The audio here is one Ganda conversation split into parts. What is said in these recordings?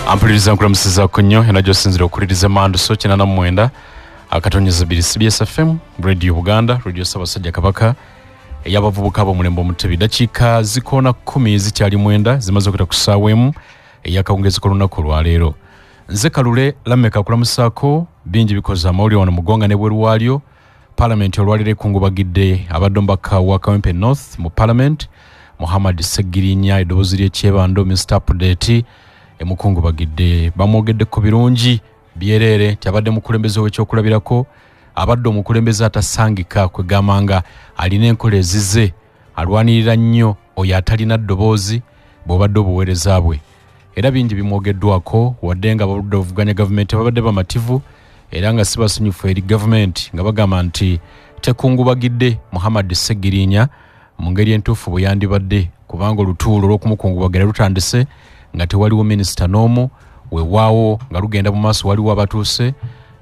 Ampuliriza nkulamusiza kunyo enajo sinzira okuliriza mandu so kinana mwenda akatonyeza biri CBS FM Radio Uganda Radio Sabasajja Kabaka eyabavubuka abo mulembo mutebi dakika zikona 10 zikyali mwenda zimaze okita kusawemu eyakawungezi ko lunaku lwa leero nze Kalule Lameka kulamusako bingi bikoza amawuli wano mugonga ne bweru walyo Parliament olwalire kungubagidde abadombaka wa Kawempe North mu Parliament Muhammad Segirinya edobozi ly'ekyebando Mr. Update emukungu bagidde bamwogedde ku birungi byerere kyabadde mukulembeze w'ekyokulabirako abadde omukulembeze atasangika kwegamanga alina enkola ezize alwanirira nnyo oyo atalina ddoboozi bw'obadde obuweereza bwe era bingi bimwogeddwako wadde nga abadde bavuganya gavumenti babadde bamativu era nga si basanyufu eri gavumenti nga bagamba nti tekungubagidde Muhammad Segirinya mu ngeri entuufu bwe yandibadde kubanga olutuulo olw'okumukungubagira lutandise nga tewaliwo minisita n'omu weewaawo nga lugenda mu maaso waliwo abatuuse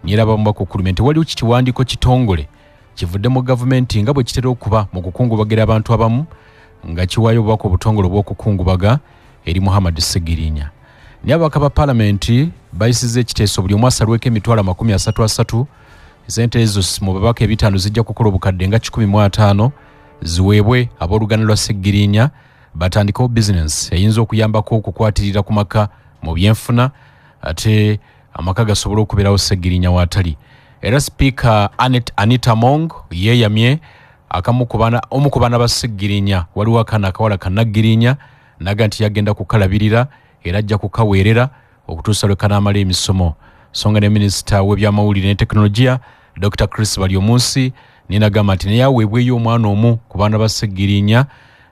nyeraba mu bakukulumenti waliwo kikiwandiiko kitongole kivudde mu gavumenti nga bwe kitera okuba mu kukungubagira abantu abamu nga kiwaayo obubaka obutongole bw'okukungubaga eri Muhammad Segirinya naye ababaka ba Paalamenti bayisizza ekiteeso buli omu asalweko emitwalo 33 sente ezo mu babaka ebitaano zijja kukola obukadde nga 15 ziweebwe ab'oluganda lwa Segirinya batandikawo business eyinza okuyambako okukwatirira ku maka mu byenfuna ate amaka gasobola okubeerawo Segirinya waatali era Speaker Anita Mong yeeyamye omu ku baana ba Segirinya waliwo akaana akawala Kanagirinya naga nti yagenda kukalabirira era ajja kukaweerera okutuusa lwe kanaamala emisomo songa ne minisita w'ebyamawulire ne tekinologiya Dr. Chris Balyomunsi ninagamba nti naye aweebweyo omwana omu ku baana ba Segirinya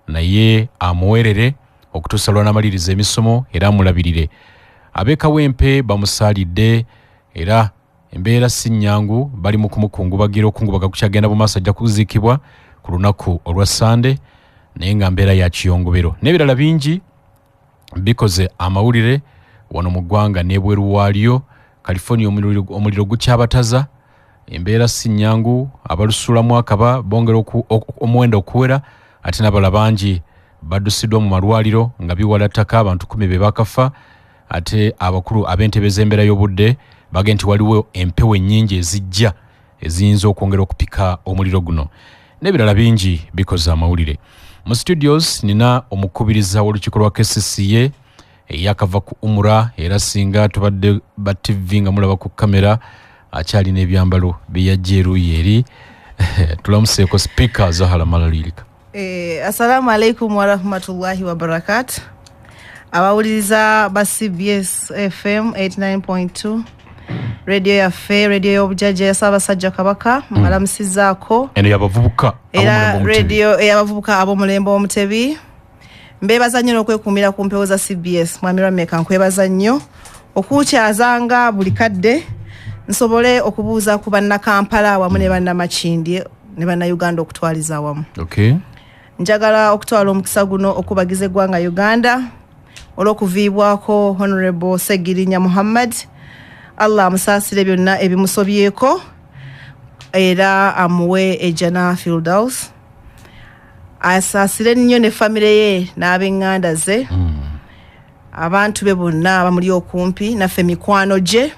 naye amuweerere okutuusa lw'anamaliriza emisomo era amulabirire ab'e Kawempe bamusaalidde era embeera si nnyangu bali mu kumukungubagira okungubaga kukyagenda mu maaso ajja kuziikibwa ku lunaku olwa Sande naye nga mbeera ya kiyongobero n'ebirala bingi bikoze amawulire wano mu ggwanga n'ebweru waalyo California omuliro gukyabataza embeera si nnyangu abalusulamu akaba bongera omuwendo okuwera ate n'abala bangi baddusiddwa mu malwaliro nga biwala ttaka abantu 10 be bakafa ate abakulu ab'entebe z'embeera y'obudde bagenda nti waliwo empewo ennyingi ezijja eziyinza okwongera okupika omuliro guno n'ebirala bingi bikoze amawulire mu studios nina omukubiriza w'olukiiko lwa KCCA eyakava ku umura era singa tubadde ba TV nga mulaba ku kamera akyalina ebyambalo byeyajja eruuyi eri tulamuseeko Speaker Zahara Malalirika. Assalamu alaikum wa rahmatullahi wa barakatuh. Abawuliriza ba CBS FM 89.2 radio yaffe radio y'obujjajja ya Ssaabasajja Kabaka mbalamusizaako eno yabavubuka era radio eyabavubuka ab'omulembe omutebi mbeebaza nnyo n'okwekuumira ku mpewo za CBS mwami Lameka nkwebaza nnyo okukyazanga buli kadde nsobole okubuuza ku bannakampala wamu ne bannamakindi ne bannayuganda okutwaliza awamu. Okay. Njagala okutwala omukisa guno okubagiza eggwanga Uganda olw'okuviibwako Honorable Segirinya Muhammad. Allah amusaasire byonna ebimusobyeko era amuwe ejjana Firdaus. Asaasire nnyo ne famire ye n'ab'eŋŋanda ze abantu be bonna abamuli okumpi naffe mikwano gye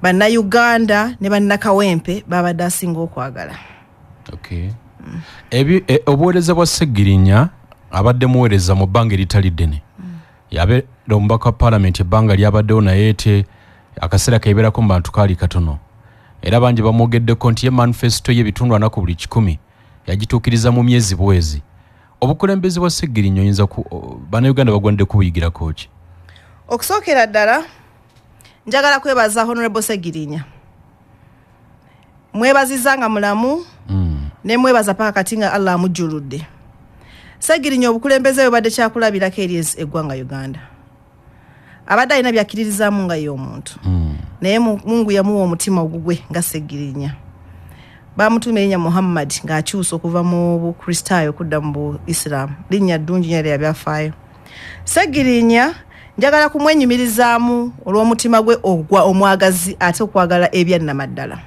bannayuganda ne bannakawempe babadde asinga okwagala. Okay. Obuweereza bwa Segirinya abadde muweereza mu bbanga eritali ddene yabeera omubaka wa Parliament ebbanga lyabaddewo naye ate akaseera keebeerako mu bantu kaali katono era bangi bamwogeddeko nti ye manifesito y'ebitundu 4 buli 100 yagituukiriza mu myezi bwezi obukulembeze bwa Segirinya oyinza bannayuganda bagwanidde kubuyigirako ki? Okusookera ddala njagala kwebaza Honorable Segirinya mwebaziza nga mulamu ne mwebaza paka kati nga Allah amujjuludde. Segirinya obukulembeze bwe badde kyakulabirako eri eggwanga Uganda abadde alina byakkiririzaamu nga y'omuntu naye Mungu yamuwa omutima ogugwe nga Segirinya bamutuma erinnya Muhammad ng'akyusa okuva mu bukristaayo okudda mu Islam linnya ddungi nnyo lya byafaayo. Segirinya njagala kumwenyumirizaamu olw'omutima gwe ogwa omwagazi ate okwagala ebyannamaddala.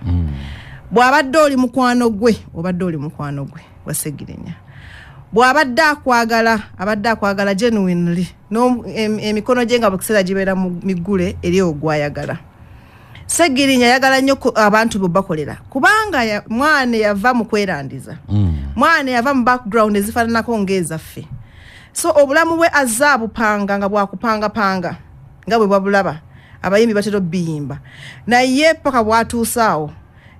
Bw'abadde oli mukwano gwe obadde oli mukwano gwe wa Segirinya bw'abadde akwagala genuinely no emikono gye nga bukisera gibeera mu migule eri ogwayagala. Segirinya yagala nnyo abantu bo bakolera kubanga mwana yava mu kwerandiza. Mwana yava mu background ezifaananako ng'ezaffe. So obulamu bwe azaabu panga nga bwakupanga nga bwe babulaba abayimbi batero biyimba naye paka bwatuusaawo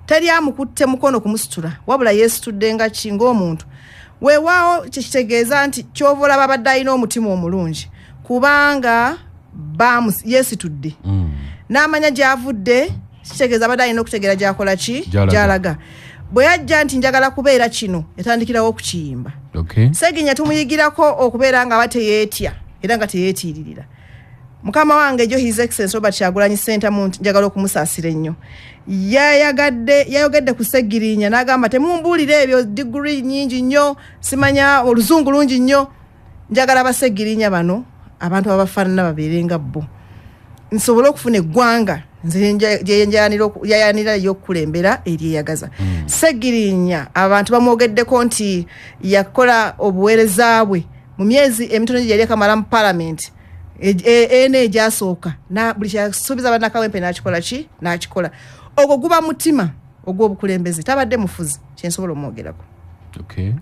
teri amukutte mukono kumusitula wabula yeesitudde nga kinga omuntu weewaawo kitegeeza nti kyovola babadde alina omutima omulungi kubanga yeesitudde n'amanya gy'avudde kitegeeza abadde alina okutegeera gy'akola ki gy'alaga bwe yajja nti njagala kubeera kino yatandikirawo okukiyimba. Segirinya tumuyigirako okubeera nga bateyeetya era nga teyeetiiririra. Mukama wange jo His Excellency Robert Kyagulanyi Ssentamu njagala okumusaasira ennyo yayogedde ku Segirinya n'agamba temumbuulire ebyo degree nnyingi nnyo simanya oluzungu lungi nnyo njagala Basegirinya bano abantu abafaanana babeerenga bo nsobole okufuna eggwanga nze yayanira y'okukulembera eryeyagaza. Segirinya abantu bamwogeddeko nti yakola obuweereza bwe mu myezi emitono gye yali akamala mu parliament ene egyasooka na buli kyasuubiza bannakawempe n'akikola ogwo guba mutima ogw'obukulembeze tabadde mufuzi kyensobola omwogerako.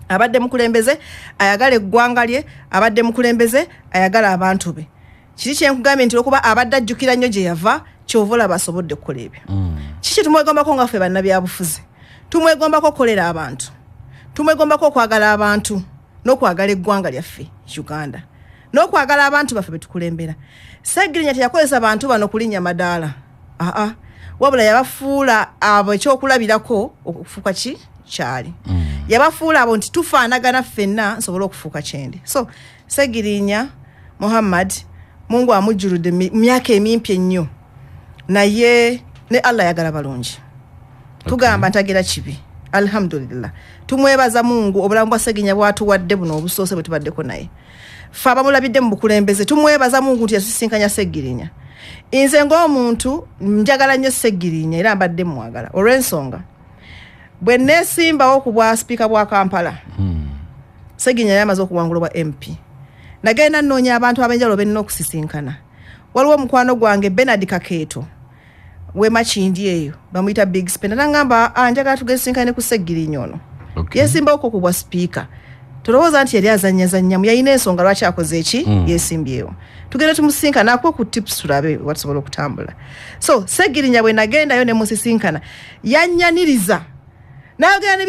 Abadde mukulembeze ayagala eggwanga lye abadde mukulembeze ayagala abantu be kiri kyenkugambye nti okuba abadde ajjukira nnyo gye yava kyovola basobodde kukola ebyo. Kiki tumwegombako nga ffe bannabyabufuzi tumwegombako okukolera abantu tumwegombako okwagala abantu n'okwagala eggwanga lyaffe Uganda n'okwagala abantu baffe betukulembera. Segirinya teyakozesa bantu bano kulinnya madaala wabula yabafuula abo ekyokulabirako okufuuka kyali yabafuula abo nti tufaanagana ffenna nsobole okufuuka kyendi. So Segirinya Muhammad Mungu amujjuludde myaka emimpi ennyo naye ne Allah yagala balungi tugamba ntagira kibi alhamdulillah tumwebaza Mungu obulamu bwa Segirinya bwatuwadde buno obusoose bwe tubaddeko naye ffe abamulabidde mu bukulembeze tumwebaza Mungu nti yasisinkanya Segirinya. Nze ng'omuntu njagala nnyo Segirinya era mbadde mwagala olw'ensonga bwe neesimbawo ku bwa sipiika bwa Kampala Segirinya yamaze okuwangulwa MP nagenda nnoonya abantu ab'enjawulo benina okusisinkana. Waliwo omukwano gwange Bernard Kakeeto Wema Kindi eyo bamuyita Big Spender n'angamba njagala tugesinkane ku Segirinya ono yeesimbawoko ku bwa sipiika tulowooza nti yali azannyazannyamu yalina ensonga lwaki akoze eki yeesimbyewo tugenda tumusinkana akuwe ku tips tulabe watusobola okutambula. So Segirinya bwe nagendayo ne musisinkana yannyaniriza n'ayogera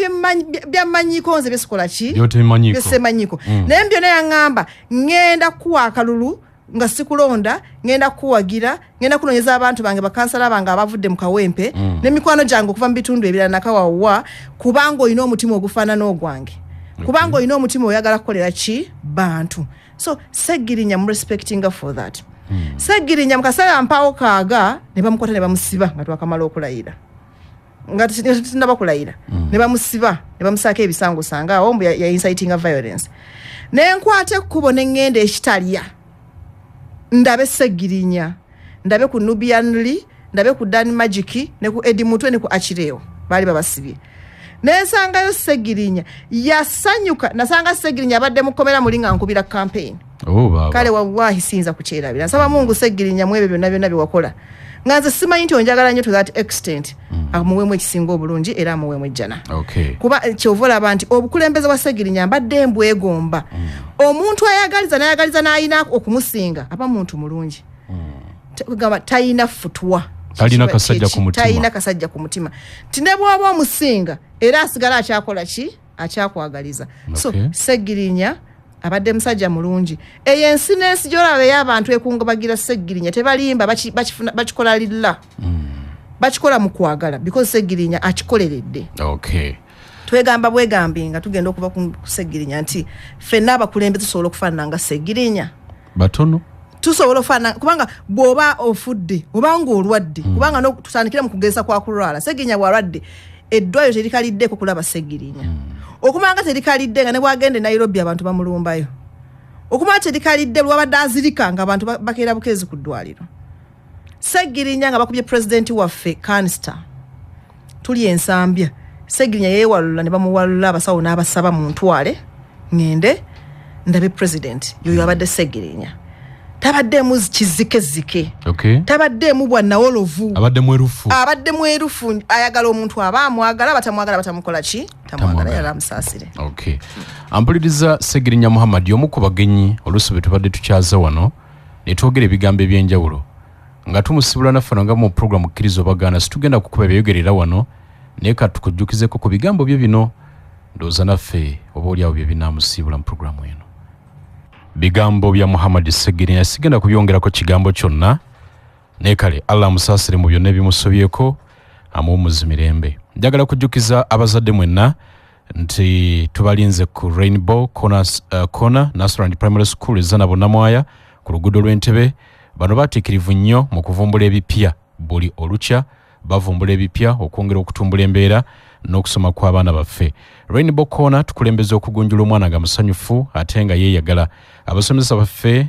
byammanyiiko nze byesikola ki byesemanyiko naye byonna yaŋŋamba ŋŋenda kuwa akalulu nga sikulonda ngenda kuwagira ngenda kunonyeza abantu bange bakansala bange abavudde mu kawempe n'emikwano gyange okuva mu bitundu ebirala nakawawa kubanga olina omutima ogufaana n'ogwange kubanga olina omutima oyagala kukolera ki bantu. So Segirinya mu respectinga for that. Segirinya mu kaseera mpaawo kaaga ne bamukwata ne bamusiba nga twakamala okulayira nga tinaba kulayira ne bamusiba ne bamusaako ebisango sanga awo mbu ya inciting violence nenkwata ekkubo n'eŋŋenda ekitalya ndabe Segirinya ndabe ku Nubian Lee ndabe ku Dan Magic ne ku Eddie Mutwe ne ku Achireo bali babasibye nensangayo Segirinya yasanyuka nasanga Segirinya abadde mukomera mulinga nkubira campaign kale wallahi sinza kukyerabira nsaba Mungu Segirinya mwebe byonna byonna biwakola nganze simanyi nti onjagala nnyo to that extent amuweemu ekisinga obulungi era amuweemu ejjana kuba kyovola abantu obukulembeze bwa Segirinya mbadde mbwegomba omuntu ayagaliza n'ayagaliza n'ayina okumusinga aba muntu mulungi gamba tayina futwa tayina kasajja ku mutima tine bw'oba omusinga era asigala akyakola ki akyakwagaliza. So Segirinya abadde musajja mulungi eyo ensi n'ensi gy'olaba ey'abantu ekungabagira Segirinya tebalimba bakikola lilla bakikola mu kwagala because Segirinya akikoleredde. Twegamba bwegambi nga tugenda okuva ku Segirinya nti ffenna abakulembeze tusobola okufaanana nga Segirinya batono tusobola okufaanana kubanga bw'oba ofudde oba ng'olwadde kubanga tutandikira mu kugeza kwa kulwala Segirinya bw'alwadde eddwaliro terikaliddeko kulaba Segirinya okumanga terikalidde nga ne bwagende Nairobi abantu bamulumbayo okumanga terikalidde lwabadde azirika nga abantu bakeera bukeezi ku ddwaliro. Segirinya nga bakubye president waffe Kanister tuli ensambya Segirinya yeewalula ne bamuwalula abasawo n'abasaba mu ntwale ngende ndabe president yoyo abadde Segerenya tabaddemu kizike tabaddemu bwana wolovu abadde mwerufu ayagala omuntu abamwagala batamukola ki tamwagala yala musasire. Ampuliriza Segerenya Muhammad omu ku bagenyi oluusi bwe tubadde tukyaza wano ne twogera ebigambo ebyenjawulo nga tumusibula naffe nga mu program kkirizo bagaana situgenda kukuba ebyogerera wano naye katukujjukizeko ku bigambo bye bino ndowooza naffe oba oliawo bye binaamusiibula mu programu eno. Bigambo bya Muhammad Segerenya sigenda kubyongerako kigambo kyonna naye kale Allah musaasire mu byonna ebimusobyeko amuwummuza mirembe. Njagala kujjukiza abazadde mwenna nti tubalinze ku Rainbow Corner National Primary School ezana bonnamwaya ku luguudo lw'Entebbe. Bano baatiikirivu nnyo mu kuvumbula ebipya buli olukya bavumbula ebipya okwongera okutumbula embeera n'okusoma kw'abaana baffe. Rainbow Corner tukulembeza okugunjula omwana nga musanyufu ate nga yeeyagala. Abasomesa baffe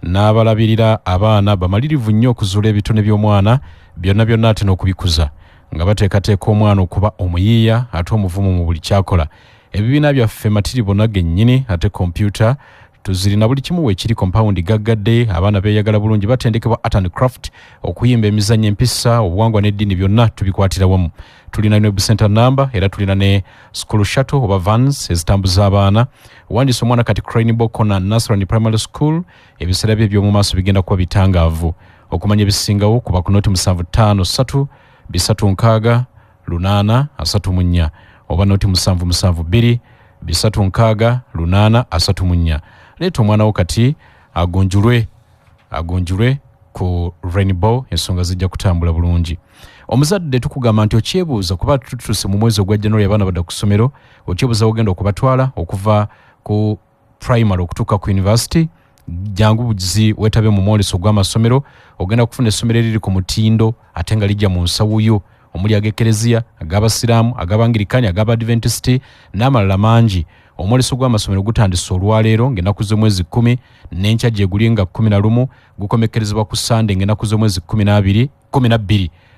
n'abalabirira abaana bamalirivu nnyo okuzuula ebitone by'omwana byonna ate n'okubikuza nga bateekateeka omwana okuba omuyiiya ate omuvumu mu buli kyakola. Ebibiina byaffe matiri bonna gennyini ate kompyuta tuzirina buli kimu weekiri compound gaggadde. Abaana beeyagala bulungi batendekebwa art and craft okuyimba emizannyo empisa obuwangwa n'eddiini byonna tubikwatira wamu. Tulina ne center number era tulina ne school shuttle oba vans ezitambuza abaana. Wandiisa omwana kati Rainbow Corner National Primary School ebiseera bye by'omu maaso bigenda kuba bitangaavu. Okumanya ebisingawo kuba ku noti 753 3 6 8 oba noti 772 3 6 8 leeta omwana wo kati agonjulwe ku Rainbow ensonga zijja kutambula bulungi. Omuzadde tukugamba nti okyebuuza kuba tutuse mu mwezi ogwa January abaana badda ku ssomero okyebuuza ogenda okubatwala okuva ku primary okutuuka ku university jangu buzi wetabe mu mwoleso gw'amasomero ogenda kufuna essomero eriri ku mutindo ate nga lijja mu nsawuyo omuli ag'Ekereziya ag'Abasiraamu ag'Abangirikani ag'Abadventist n'amalala mangi. Omwoleso gw'amasomero gutandise olwaleero ng'ennaku z'omwezi 10 n'enkya gye guli nga 11 gukomekkerezebwa ku Sunday ng'ennaku z'omwezi 12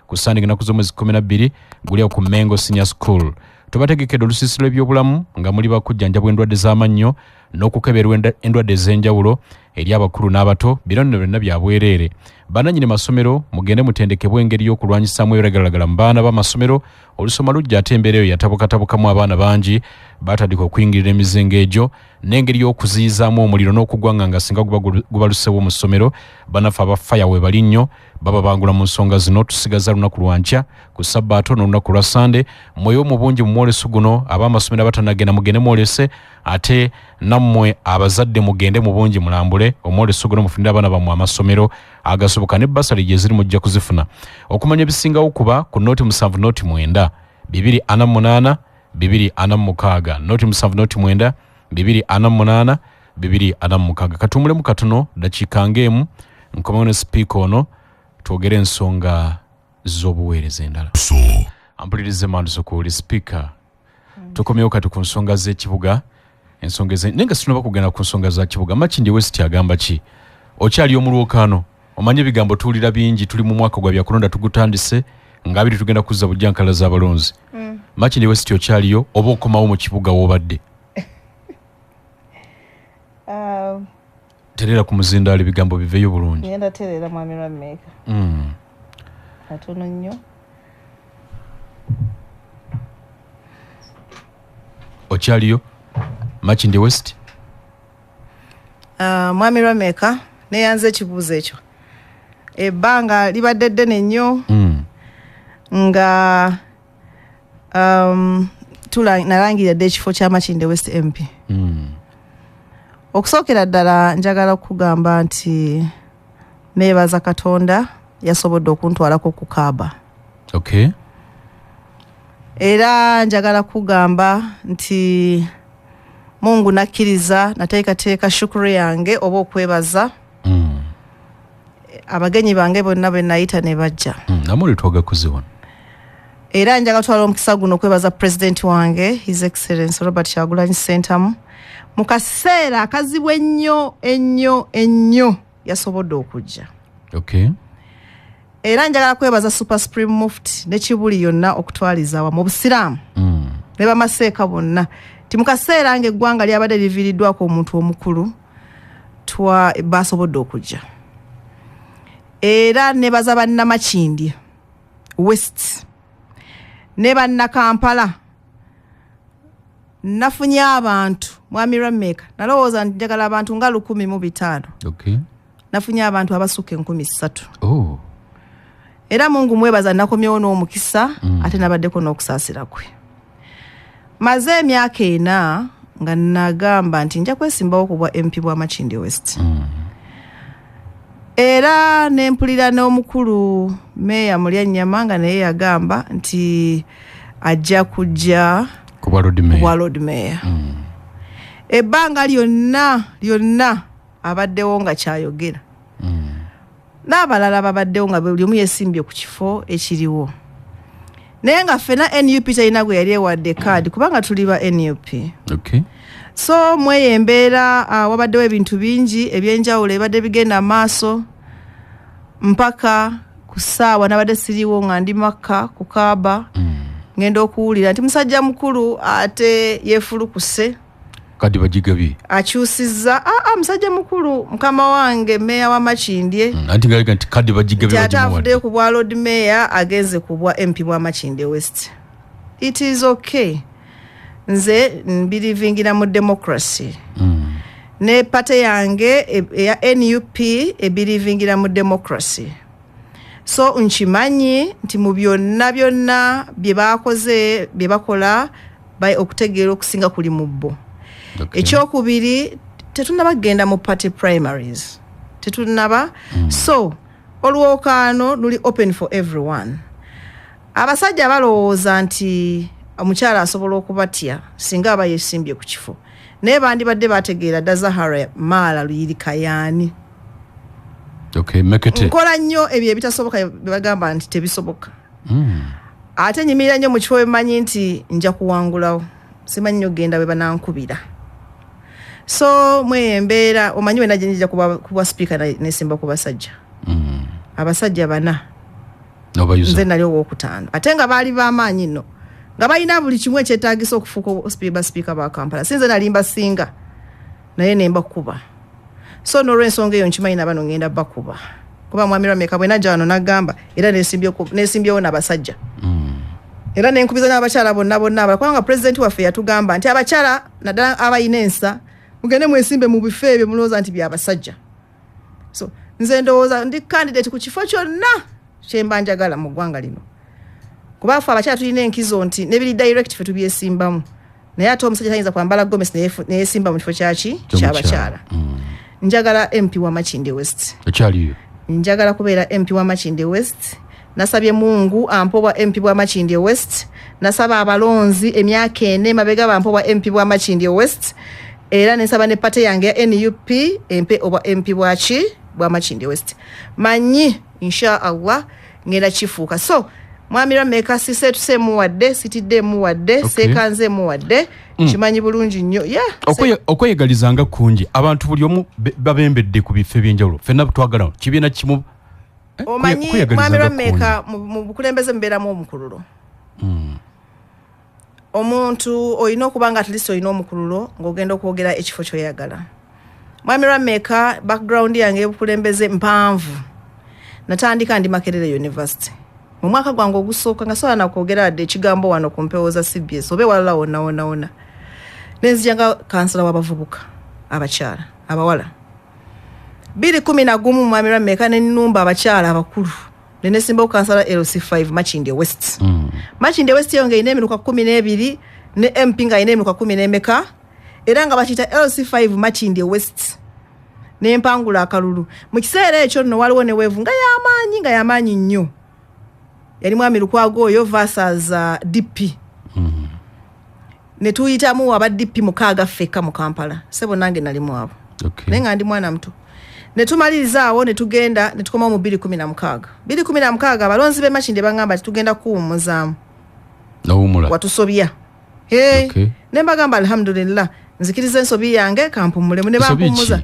ku Sunday ng'ennaku z'omwezi 12 guli ku Mengo Senior School. Tubategekedde olusiisiro lw'ebyobulamu nga muli bakujjanjabwa endwadde z'amannyo n'okukeberwa endwadde ez'enjawulo eri abakulu n'abato birano byonna bya bwereere. Bannannyini masomero mugende mutendekebwa engeri y'okulwanyisaamu ebiragalalagala mu baana b'amasomero olusoma lujja ate embeera eyo yatabukatabukamu abaana bangi baatandika okuyingirira emizengo egyo n'engeri y'okuziyizaamu omuliro n'okugwanga nga singa gubalusewo mu ssomero. Bannaffe aba faya we bali nnyo baba bangula mu nsonga zino tusigaza lunaku lwa nkya ku Sabbato n'olunaku lwa Sande. Mweyo mu bungi mu mwoleso guno ab'amasomero abatanagenda mugende mwolese ate nammwe abazadde mugende mu bungi mulambule omwoleso guno mufunire abaana bammwe amasomero agasoboka ne basali gye ziri mujja kuzifuna. Okumanya ebisingawo kuba ku noti 7 noti 9 248 246 noti 7 noti 9 248 246. Katumulemu katono dakiika ng'emu nkomawo ne sipiika ono twogere ensonga z'obuweereza endala. Ampulirize Manduso ku sipiika tukomyewo kati ku nsonga z'ekibuga ensonga nenga sinaba kugenda ku nsonga za kibuga. Makindi West agamba ki okyali omulwokaano omanye ebigambo tuwulira bingi tuli mu mwaka gwa byakulonda tugutandise nga abiri tugenda kuzza bujjankala z'abalonzi. Makindi West okyaliyo oba okomawo mu kibuga w'obadde? Terera ku muzindaalo ebigambo biveeyo bulungi. Ngenda terera mwami Rameka. Katono nnyo. Okyaliyo Makindi West? Mwami Rameka neyanze ekibuuzo ekyo ebbanga libadde ddene nnyo nga nalangiridde ekifo kya Makindi West MP. Okusookera ddala njagala okugamba nti neebaza Katonda yasobodde okuntwalako ku Kaaba. Era njagala kugamba nti Mungu nakkiriza nateekateeka shukuru yange oba okwebaza abagenyi bange bonna be nayita ne bajja. Namuli twaga kuziwona. Era njagala twala omukisa guno okwebaza President wange His Excellency Robert Kyagulanyi Ssentamu mu kaseera akazibu ennyo yasobodde okujja. Era njagala kwebaza Super Supreme Mufti ne Kibuli yonna okutwaliza awamu mu Busiraamu ne bamaseeka bonna Timukaseera ng'eggwanga lyabadde liviiriddwako omuntu omukulu basobodde okujja. Era ne baza bannamakindye West ne bannakampala nafunye abantu mwami Rameka nalowooza nti njagala abantu nga 1,500. Okay. Nafunye abantu abasukka 3,000. Oh. Era Mungu mwebaza nakomyewo n'omukisa ate nabaddeko n'okusaasira kwe. Maze emyaka 4 nga nagamba nti nja kwesimbawo ku bwa MP bwa Makindye West. Era nempulira n'omukulu Meya Mulyanyama nga naye yagamba nti ajja kujja ku bwa Lord Mayor. Ebbanga lyonna abaddewo nga kyayogera. N'abalala babaddewo nga buli omu yesimbye ku kifo ekiriwo. Naye nga ffena NUP talina gwe yali ewadde kaadi kubanga tuli ba NUP. Okay. So mweyo embeera wabaddewo ebintu bingi ebyenjawulo ebadde bigenda maaso mpaka ku ssaawa nabadde siriwo nga ndi Makka ku Kaaba ngenda okuwulira nti musajja mukulu ate yeefulukuse kadi bagigabye akyusizza musajja mukulu mukama wange Meya wa Makindye anti ngalega nti kadi bagigabye atavudde ku bwa Lord Mayor agenze ku bwa MP bwa Makindye West. It is okay. Nze mbirivingira mu democracy. Ne pate yange ya NUP ebirivingira mu democracy. So nchimanyi nti mu byonna bye bakoze bye bakola by okutegeera okusinga kuli mubbo. Okay. Ekyokubiri tetunabagenda mu party primaries. Tetunaba. So olwokaano luli open for everyone. Abasajja balowooza nti omukyala asobola okubatya singa aba yesimbye ku kifo. Naye bandibadde bategeera Dazahara Mala Luyirika yaani. Okay, mekete. Nkola nnyo ebyo ebitasoboka bagamba nti tebisoboka. Ate nyimirira nnyo mu kifo emanyi nti nja kuwangulawo. Simanyi nnyo genda bwe banankubira. So mwembeera omanyi we najja njija kuba speaker nesimba ku basajja. Abasajja bana. Nze nali owokutaano. Ate nga baali b'amaanyi nno. Nga balina buli kimu ekyetaagisa okufuuka speaker ba Kampala. Sinze nalimba singa naye nemba kuba. So n'olw'ensonga eyo nkimanyi nabano ngenda bakuba. Kuba mwami Rameka bwe najja wano nagamba era nesimbyewo n'abasajja. Era nenkubiza n'abakyala bonna kubanga president waffe yatugamba nti abakyala naddala abayina ensa mugende mwesimbe mu bifo ebyo mulowooza nti byabasajja. So nze ndowooza ndi candidate ku kifo kyonna kyemba njagala mu ggwanga lino. Kuba ffe abakyala tulina enkizo nti nebiri direct ffe tubyesimbamu. Naye ate omusajja tayinza kwambala gomesi neyesimba mu kifo ky'abakyala. Njagala MP wa Makindye West. Ekyaliyo. Njagala kubeera MP wa Makindye West. Nasabye Mungu ampowa MP bwa Makindye West. Nasaba abalonzi emyaka 4 mabega bampowa MP bwa Makindye West. Era nesaba ne pate yange ya NUP MP oba MP bwa Makindye West. Manyi insha Allah ngenda kifuuka. So mwami Rameka sise tusemuwadde sitidde muwadde sekanze muwadde kimanyi bulungi nnyo. Okweyagalizanga kungi abantu buli omu babembedde ku bifo ebyenjawulo ffenna twagala kibiina kimu. Omanyi mwami Rameka mu bukulembeze mbeeramu omukululo. Omuntu olina okuba nga atlist olina omukululo ng'ogenda okwogera ekifo ky'oyagala. Mwami Rameka background yange y'obukulembeze mpanvu. Natandika ndi Makerere University. Mu mwaka gwange ogusooka nga sobola nakwogera wadde ekigambo wano ku mpewo za CBS obe walala wonna. Nenzijanga kansala w'abavubuka abakyala abawala. 2011 mwami Rameka n'ennumba abakyala abakulu. Nenesimba kansala LC5 Makindye West. Makindye West yonge ine emiruka 12 ne MP nga ine emiruka 10 era nga bakita LC5 Makindye West. Nempangula akalulu. Mu kiseera ekyo nno waliwo ne weevu nga yamaanyi nnyo. Yali mwami Lukwago oyo versus DP. Ne tuyitamu aba DP mukaaga feka mu Kampala. Sebo nange nali mwabo. Okay. Nenga ndi mwana muto. Ne tumaliriza awo ne tugenda ne tukoma mu 2016. 2016 abalonzi be Makindye bangamba tugenda kuwumuzaamu. Nawumula. Watusobya. Okay. Ne mbagamba alhamdulillah. Nzikiriza ensobi yange kampumule ne bampumuza.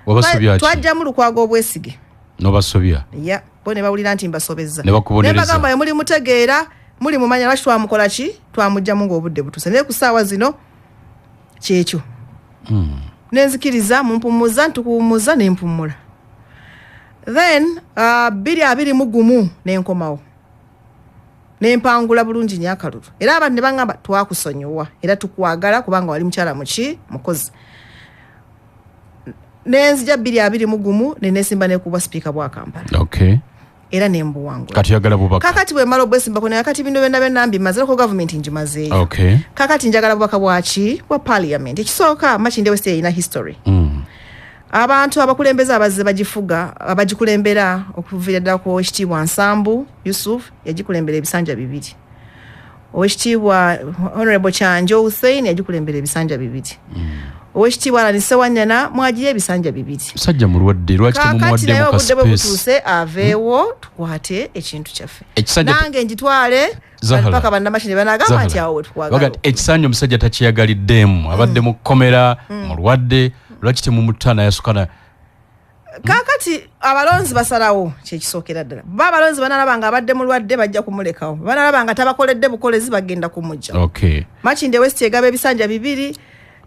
Wabasobya ati. Twajja mu Lukwago obwesige. Nobasobya. Yeah. Bone bawulira nti mbasobezza. Ne bakubonereza. Ne bagamba muli mutegeera muli mumanya lwaki twamukola ki twamujja mu ng'obudde butuse. Ne ku ssaawa zino kyekyo nenzikiriza mumpumuza ntukuwumuza nempumula then 2021 nenkomawo nempangula bulungi nyakalulu era abantu ne bangamba twakusonyiwa era tukwagala kubanga wali mukyala mukozi nenzija 2021 nenesimba nekuba speaker bwa Kampala okay era nembuwangula kati yagala bubaka kakati bwe malo bwesimba kone yakati bindo benda benambi mazira ko government njimazeyo okay kakati njagala bubaka bwachi bwa parliament ekisooka Makindye West ina history abantu abakulembeza abazze bagifuga abagikulembera okuvira ko ekitibwa Nsambu Yusuf yagikulembera ebisanja bibiri owekitibwa Honorable Chanjo Hussein yagikulembera ebisanja bibiri owekitibwa Alanise Wanyana mwagiye ebisanja bibiri sajja mulwadde lwaki temumuwadde mu space aveewo tukwate ekintu kyaffe nange njitwale mpaka bannamashini banagamba nti awo tukwagala ekisanja omusajja takiyagaliddemu abadde mu kkomera mulwadde lwaki temumutana yasukana kakati abalonzi basalawo kyekisookera ddala abalonzi banalabanga abadde mulwadde bajja kumulekawo banalabanga tabakoledde bukolezi bagenda kumujja okay Makindye West egaba ebisanja bibiri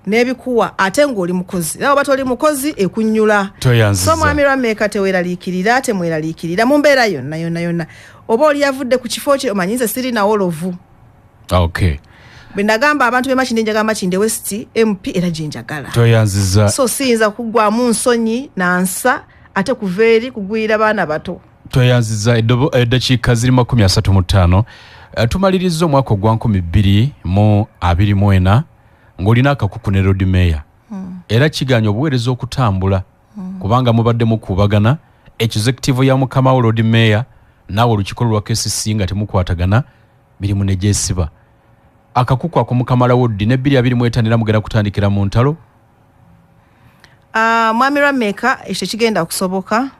nebikuwa ate ng'oli mukozi nawo batoli mukozi ekunyula so mwami Lwameeka teweraliikirira temweraliikirira mu mbeera yonna oba oli yavudde ku kifo kye omanyize siri nawo lovu okay bendagamba abantu be Makindye njagala Makindye West MP era jenjagala toyanziza so siyinza kugwamu nsonyi nansa ate kuveeri kugwira baana bato toyanziza eddakiika ziri 35 tumaliriza omwaka ogwa 2024 ng'olina akakuku ne road mayor era kiganya obuweereza okutambula kubanga mubadde mukubagana executive ya mukama wa road mayor naawe olukiiko lwa KCC nga temukwatagana mirimu ne gyesiba akakuku ako mukamala woddi ne 2025 mugenda kutandikira mu ntalo mwami Lwameeka ekyo kigenda kusoboka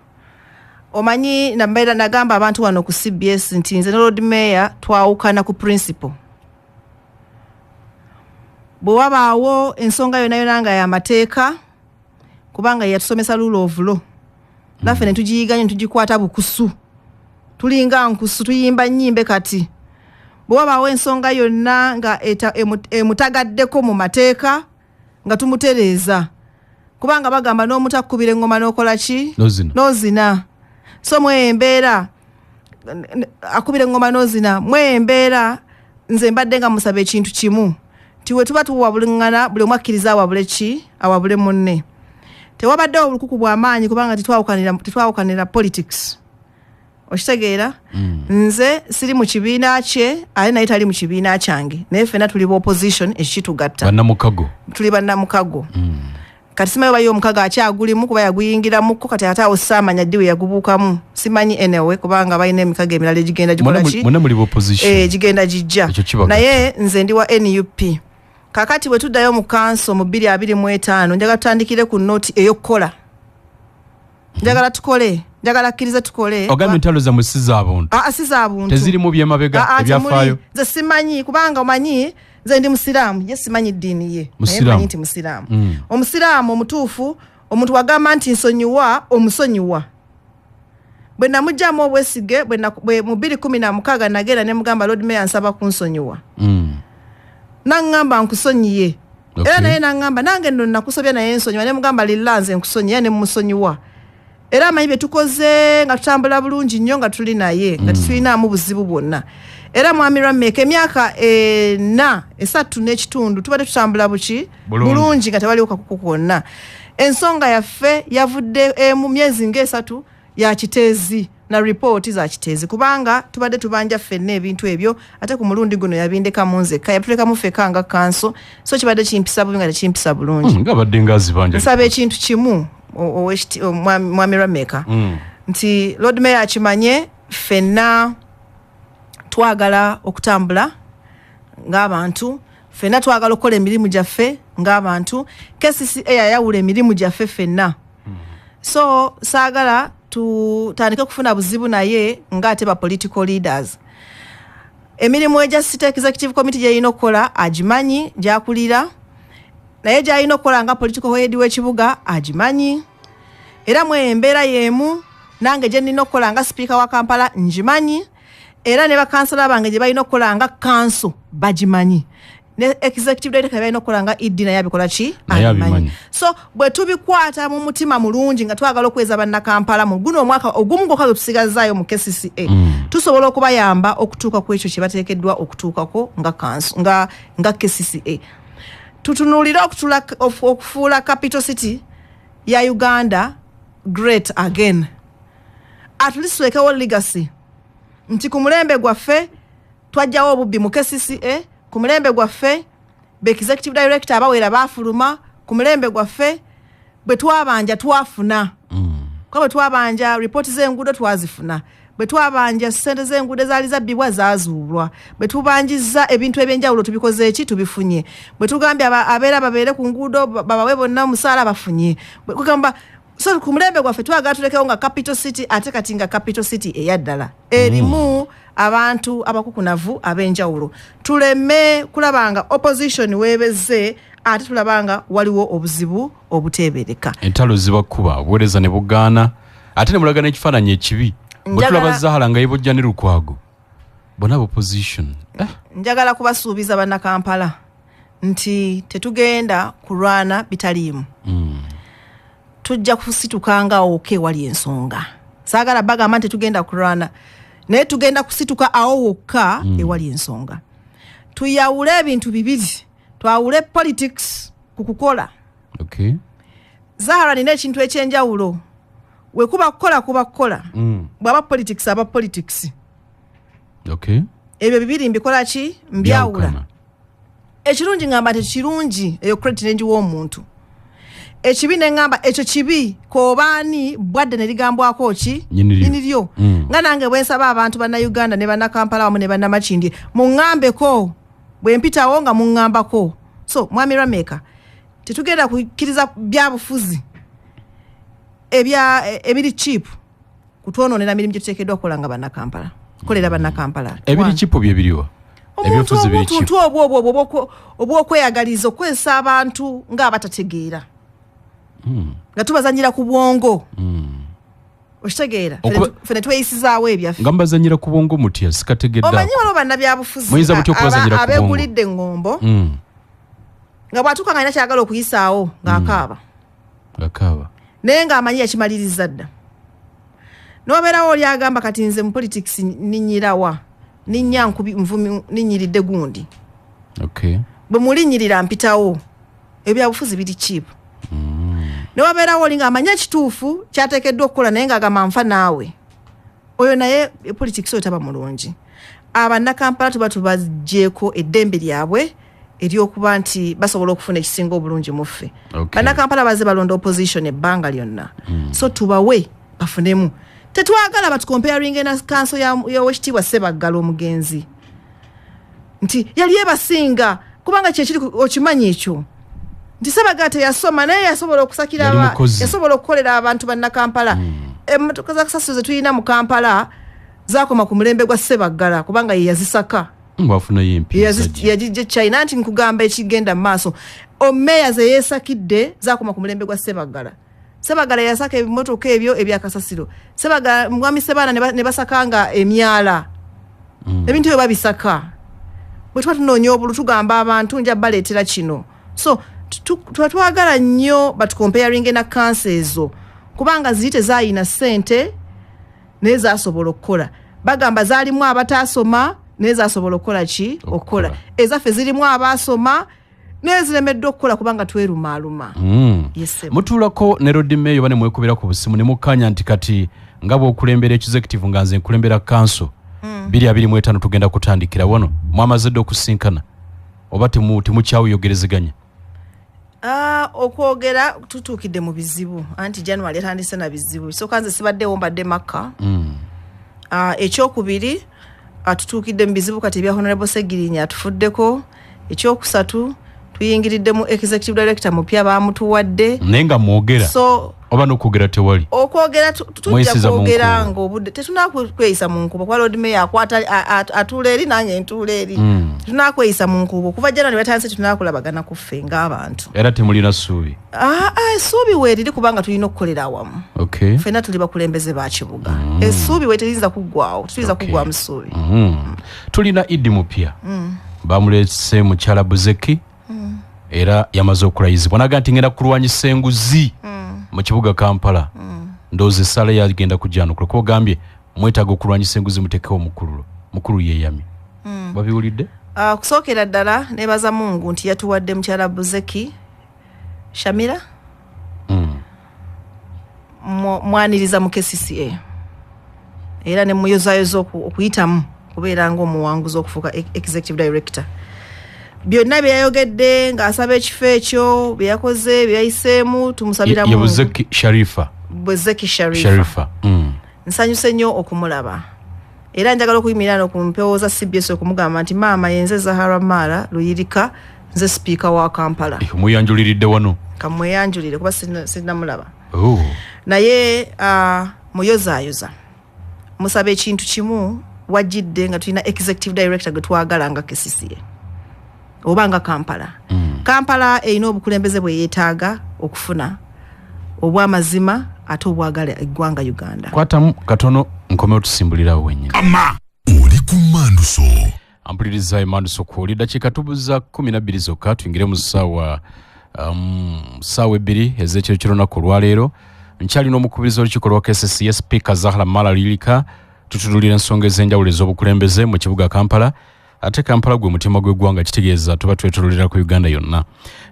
omanyi nambeera nagamba abantu wano ku CBS nti nze ne road mayor twawukana ku principle bwe wabaawo ensonga yonna nga y'amateeka kubanga yatusomesa rule of law naffe ne tugiyiganya ne tugikwata bukusu tulinga nkusu tuyimba nnyimbe kati bwe wabaawo ensonga yonna nga emutagaddeko mu mateeka nga tumutereeza kubanga bagamba n'omutakubira engoma n'okola ki n'ozina so mwembeera akubira engoma n'ozina mwembeera nze mbadde nga musaba ekintu kimu tiwe tuba tuwabulingana buli omu akkiriza awabule ki awabule munne tewabadde obulukuku bw'amaanyi kubanga tetwawukanira politics okitegeera nze siri mu kibiina kye ate naye tali mu kibiina kyange naye ffenna tuli ba opposition ekitugatta tuli bannamukago kati simanyi oba ye omukago akyagulimu kuba yaguyingiramuko kati ate awo saamanya ddi we yagubuukamu simanyi enewe kubanga balina emikago emirala egigenda gikola ki gigenda gijja naye nze ndi wa NUP kakati bwe tuddayo mu kanso mu 2025 njagala tutandikire ku noti ey'okukola njagala tukole njagala akkirize tukole ogambye entalo zammwe si z'abuntu si z'abuntu tezirimu byemabega ebyafaayo nze simanyi kubanga omanyi nze ndi musiraamu ye simanyi ddiini ye naye manyi nti musiraamu omusiraamu omutuufu omuntu wagamba nti nsonyiwa omusonyiwa bwe namugjamu obwesige bwe mu 2016 nagenda ne mugamba Lord Mayor nsaba kunsonyiwa naŋŋamba nkusonyiye era naye naŋŋamba nange nno nakusobya naye nsonyiwa ne mugamba lilla nze nkusonyiye ne musonyiwa era amanyi bye tukoze nga tutambula bulungi nnyo nga tuli naye nga tulinaamu buzibu bwonna era mwami Lwameeka emyaka 3 n'ekitundu tubadde tutambula buki bulungi nga tewaliwo kakuku kwonna ensonga yaffe yavudde mu myezi nga3 ya kiteezi na ripooti za kiteezi kubanga tubadde tubanja ffenna ebintu ebyo ate ku mulundi guno yabindekamu nzekka yatulekamu ffeka nga kanso so kibadde kimpisa bubi nga tekimpisa bulungi nsaba ekintu kimu mwami Lwameeka nti Lord Mayor akimanye ffenna twagala okutambula ng'abantu ffenna twagala okukola emirimu gyaffe ng'abantu KCCA yayawula emirimu gyaffe ffenna so saagala tutandike kufuna buzibu naye ng'ate ba political leaders emirimu egya City Executive Committee gy'erina okukola agimanyi gy'akulira naye gy'alina okukola nga political head w'ekibuga agimanyi era mu embeera y'emu nange gye nnina okukola nga speaker wa Kampala ngimanyi era ne bakansala bange gye balina okukola nga kanso bagimanyi ne executive director bayina okulanga idina yabikola ki abimanyi. So bwe tubikwata mu mutima mulungi nga twagala okweza banna Kampala mu guno omwaka ogumu gokka tusigazaayo mu KCCA tusobola okubayamba okutuuka ku ekyo kye bateekeddwa okutuukako nga KCCA. Tutunuulira okufuula capital city ya Uganda great again. Atuliswekewo legacy nti ku mulembe gwaffe twajjawo obubbi mu KCCA, ku mulembe gwaffe be executive director abawera bafuluma, ku mulembe gwaffe bwe twabanja twafuna kwa bwe twabanja report z'enguudo twazifuna, bwe twabanja ssente z'enguudo ezaali zabbibwa zaazuulwa, bwe tubanjizza ebintu ebyenjawulo tubikoze eki tubifunye, bwe tugambye abeera babeere ku nguudo babawe bonna omusaala bafunye, bwe kugamba so ku mulembe gwaffe twagala tulekewo nga capital city ate kati nga capital city eyaddala erimu abantu abakukunavu ab'enjawulo. Tuleme kulabanga opposition webeze ate tulabanga waliwo obuzibu obuteebereka. Entalo zibakuba obuweereza ne bugaana ate ne mulagana ekifaananyi ekibi bwe tulaba Zahara nga yebojja ne Lukwago bona opposition. Njagala kubasuubiza banna Kampala nti tetugenda kulwana bitaliimu. Tujja kusitukanga oke wali ensonga. Saagala bagamba nti tugenda kulwana naye tugenda kusituka awo wokka ewali ensonga. Tuyawule ebintu bibiri. Twawule politics kukukola. Okay. Zahara nina ekintu ekyenjawulo. We kuba kukola. Bwaba politics aba politics. Okay. Ebyo bibiri mbikola ki? Mbyawula. Ekirungi ngamba nti kirungi eyo credit nenji w'omuntu. Ekibi nengamba ekyo kibi kobaani bwadde ne ligambwako ki nyiniryo nga nange bwensaba abantu banna Uganda ne banna Kampala wamu ne banna Makindye mungambeko bwe mpitawo nga mungambako. So mwami Rameka tetugenda kukkiriza byabufuzi ebiri cheap kutwononera mirimu gye tuteekeddwa okukola nga banna Kampala kolera banna Kampala ebiri cheap bye biriwa ebyofuzi biri cheap obwokweyagaliza okwesa abantu nga abatategeera nga tubazanyira ku bwongo okitegeera fene tweyisizaawo ebyaffe nga mbazanyira ku bwongo mutya sikategedda omanyi waliwo bannabyabufuzi abeegulidde eŋŋombo nga bw'atuuka nga alina kyagala okuyisaawo ng'akaaba naye ng'amanyi yakimaliriza dda n'obeerawo oli agamba kati nze mu politics ninnyirawa ninnya nvumi ninnyiridde gundi bwe mulinnyirira mpitawo ebyabufuzi biri cheap. Newabeerawo oli ng'amanya ekituufu kyateekeddwa okukola naye ng'agamba nfa naawe oyo naye politics oyo taba mulungi. Abanna Kampala tuba tubaggyeko eddembe lyabwe ery'okuba nti basobola okufuna ekisinga obulungi mu ffe. Banna Kampala baze balonda opposition ebbanga lyonna. So tubawe bafunemu. Tetwagala batukomparinge na kanso y'Oweekitiibwa Ssebaggala omugenzi nti yali ebasinga kubanga kyekiri okimanyi ekyo nti Ssebaggala teyasoma naye yasobola okusakira yasobola okukolera abantu banna Kampala. Emmotoka za kasasiro ze tulina mu Kampala zaakoma ku mulembe gwa Ssebaggala kubanga ye yazisaka mbafuna yempi yajije China nti nkugamba ekigenda mu maaso omeya ze yeesakidde zaakoma ku mulembe gwa Ssebaggala. Ssebaggala yasaka ebimotoka ebyo ebyakasasiro. Ssebaggala mwami Ssebaana ne basakanga emyala ebintu ebyo babisaka. Bwe tuba tunoonya obulu tugamba abantu nja baleetera kino. So twagala nnyo batukomparinge na kansa ezo kubanga ziyite zaayina ssente naye zaasobola okukola. Bagamba zaalimu abataasoma naye zaasobola okukola ki okukola. Ezaffe zirimu abaasoma naye ziremeddwa okukola kubanga twerumaaluma. Mutuulako ne Road Mayor bane mwekubira ku busimu ne mukkaanya nti kati nga bw'okulembera executive nga nze nkulembera kanso 2025 tugenda kutandikira wano mwamazidde okusinkana oba temukyawuyogerezeganya? Okwogera tutuukidde mu bizibu anti January yatandise na bizibu bisooka nze sibaddewo mbadde Makka. Ekyokubiri tutuukidde mu bizibu kati ebya Honorable Segirinya atufuddeko. Ekyokusatu tuyingiridde mu executive director mupya bamutuwadde naye nga mwogera so oba n'okwogera tewali okwogera tujja kwogera ng'obudde tetunakweyisa mu nkubo kwa Lord Mayor akwata atuula eri nange ntuula eri tetunakweyisa mu nkubo kuva January batandise tunakulabagana ku ffe ng'abantu era temulina ssuubi essuubi weeriri kubanga tulina okukolera awamu ffenna tuli bakulembeze ba kibuga essuubi we teriyinza kuggwawo tutuyinza kuggwamu ssuubi tulina Idi mupya bamulese mukyala Buzeki era yamaze okulayizibwa naga nti ngenda kulwanyisa enguzi mu kibuga Kampala ndoze sala yagenda kujanukula ko gambye mwetaaga okulwanyisa enguzi mutekewo mukulu yeyami babiwulidde kusookera ddala nebaza Mungu nti yatuwadde mukyala Buzeki Shamira mwaniriza mu KCCA era ne muyozayoza okuyitamu kubeera ng'omuwanguzi okufuuka executive director byonna byayogedde ng'asaba ekifo ekyo byeyakoze byeyayiseemu tumusabira Mungu Buzeki Sharifa nsanyuse nnyo okumulaba era njagala okuyimirira n'okumpewooza CBS okumugamba nti maama yenze Zahara Mara Luyirika nze speaker wa Kampala muyanjuliridde wano kamweyanjulire kuba sinnamulaba naye muyozaayoza musaba ekintu kimu wajjidde nga tulina executive director gwe twagala nga KCCA oba nga Kampala Kampala erina obukulembeze bwe yeetaaga okufuna obw'amazima ate obwagala eggwanga Uganda kwatamu katono nkomeo tusimbulirawo wennyini oli ku Manduso ampuliriza Manduso kwoli dakiika tubuza 12 zokka tuyingire mu ssaawa 2 ez'ekiro ky'olunaku olwaleero nkyali n'omukubiriza olukiiko lwa KCCA Speaker Zahara Mara Luyirika tutudulira ensonga ez'enjawulo ez'obukulembeze mu kibuga Kampala ate Kampala gwe mutima gw'eggwanga kitegeeza tuba twetololera ku Uganda yonna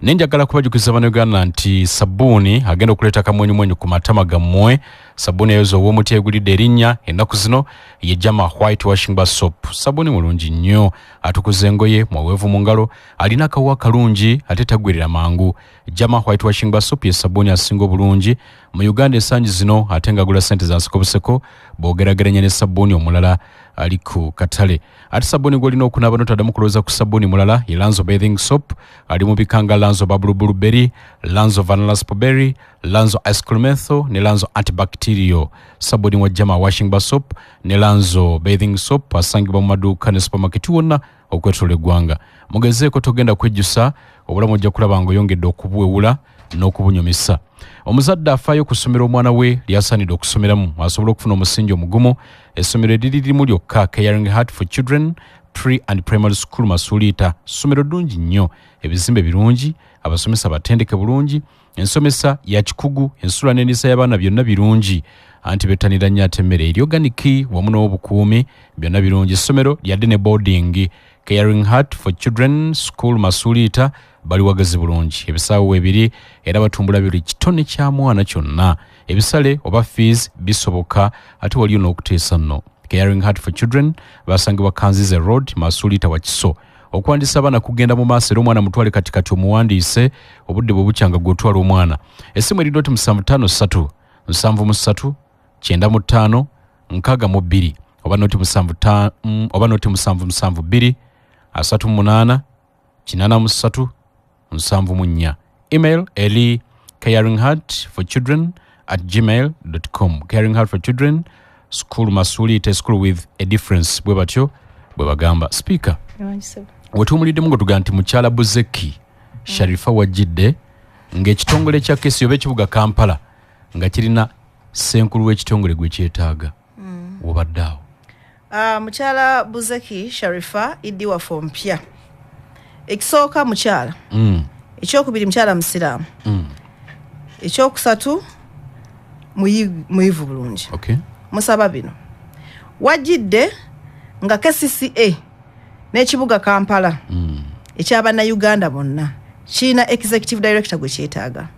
nenjagala kubajukiza bannayuganda nti sabbuuni agenda okuleeta kamwenyumwenyu ku matama gammwe sabbuuni eyoza ow'omuti egulidde erinnya ennaku zino ye Jama White Washing Bar Soap sabbuuni mulungi nnyo atukuza engoye mwaweevu mu ngalo alina akawuka kalungi ate tagwirira mangu Jama White Washing Bar Soap ye sabbuuni asinga obulungi mu Uganda ensangi zino ate ngagula ssente za nsikobuseko bw'ogerageranya ne sabbuuni omulala ali ku katale ate sabbuuni gw'olina okunaaba n'otaddamu kulowooza ku sabbuuni mulala ye Lanzo Bathing Soap ali mu bikanga Lanzo Bubble Blueberry, Lanzo Vanilla Spberry, Lanzo Ice Cream Menthol ne Lanzo Antibacterial sabbuuni wa Jama Washing Bar Soap ne Lanzo Bathing Soap asangibwa mu maduuka ne supermarket wonna okwetola eggwanga mugezeeko togenda kwejjusa obulamu ojja kulaba ng'oyongedde okubuwewula n'okubunyumisa omuzadde afaayo okusomera omwana we lyasaanidde okusomeramu asobola okufuna omusingi omugumu essomero eririmu lyokka Caring Heart for Children Pre and Primary School Masuliita ssomero ddungi nnyo ebizimbe birungi abasomesa batendeke bulungi ensomesa ya kikugu ensula n'endiisa y'abaana byonna birungi anti bettanira nnyo ate emmere eri oganiki wamu n'obukuumi byonna birungi essomero lyadde ne boarding Caring Heart for Children School Masuliita bali wagazi bulungi ebisaawo ebiri era batumbula buli kitone kya mwana kyonna ebisale oba fees bisoboka ate waliyo n'okuteesa nno Caring Heart for Children basangibwa Kanzize Road Masuliita wa Kiso okuwandiisa abaana kugenda mu maaso era omwana mutwale katikati omuwandiise obudde bwe bukyanga gw'otwala omwana essimu eridoti 753 73 95 62 oba noti 772 38 83 74 email eli caringheartforchildren@gmail.com Caring Heart for Children School Masuliita School with a difference bwe batyo bwe bagamba speaker wetuumuliddemu ng'otugaa nti mukyala Buzeki Sharifa wajjidde ng'ekitongole kya kesi oba ekibuga Kampala nga kirina ssenkulu w'ekitongole gwe kyetaaga wobadde awo mukyala Buzeki Sharifa iddi waffe ompya ekisooka mukyala ekyokubiri mukyala musiraamu ekyokusatu muyivu bulungi musaba bino wajjidde nga KCCA n'ekibuga Kampala eky'abannayuganda bonna kirina executive director gwe kyetaaga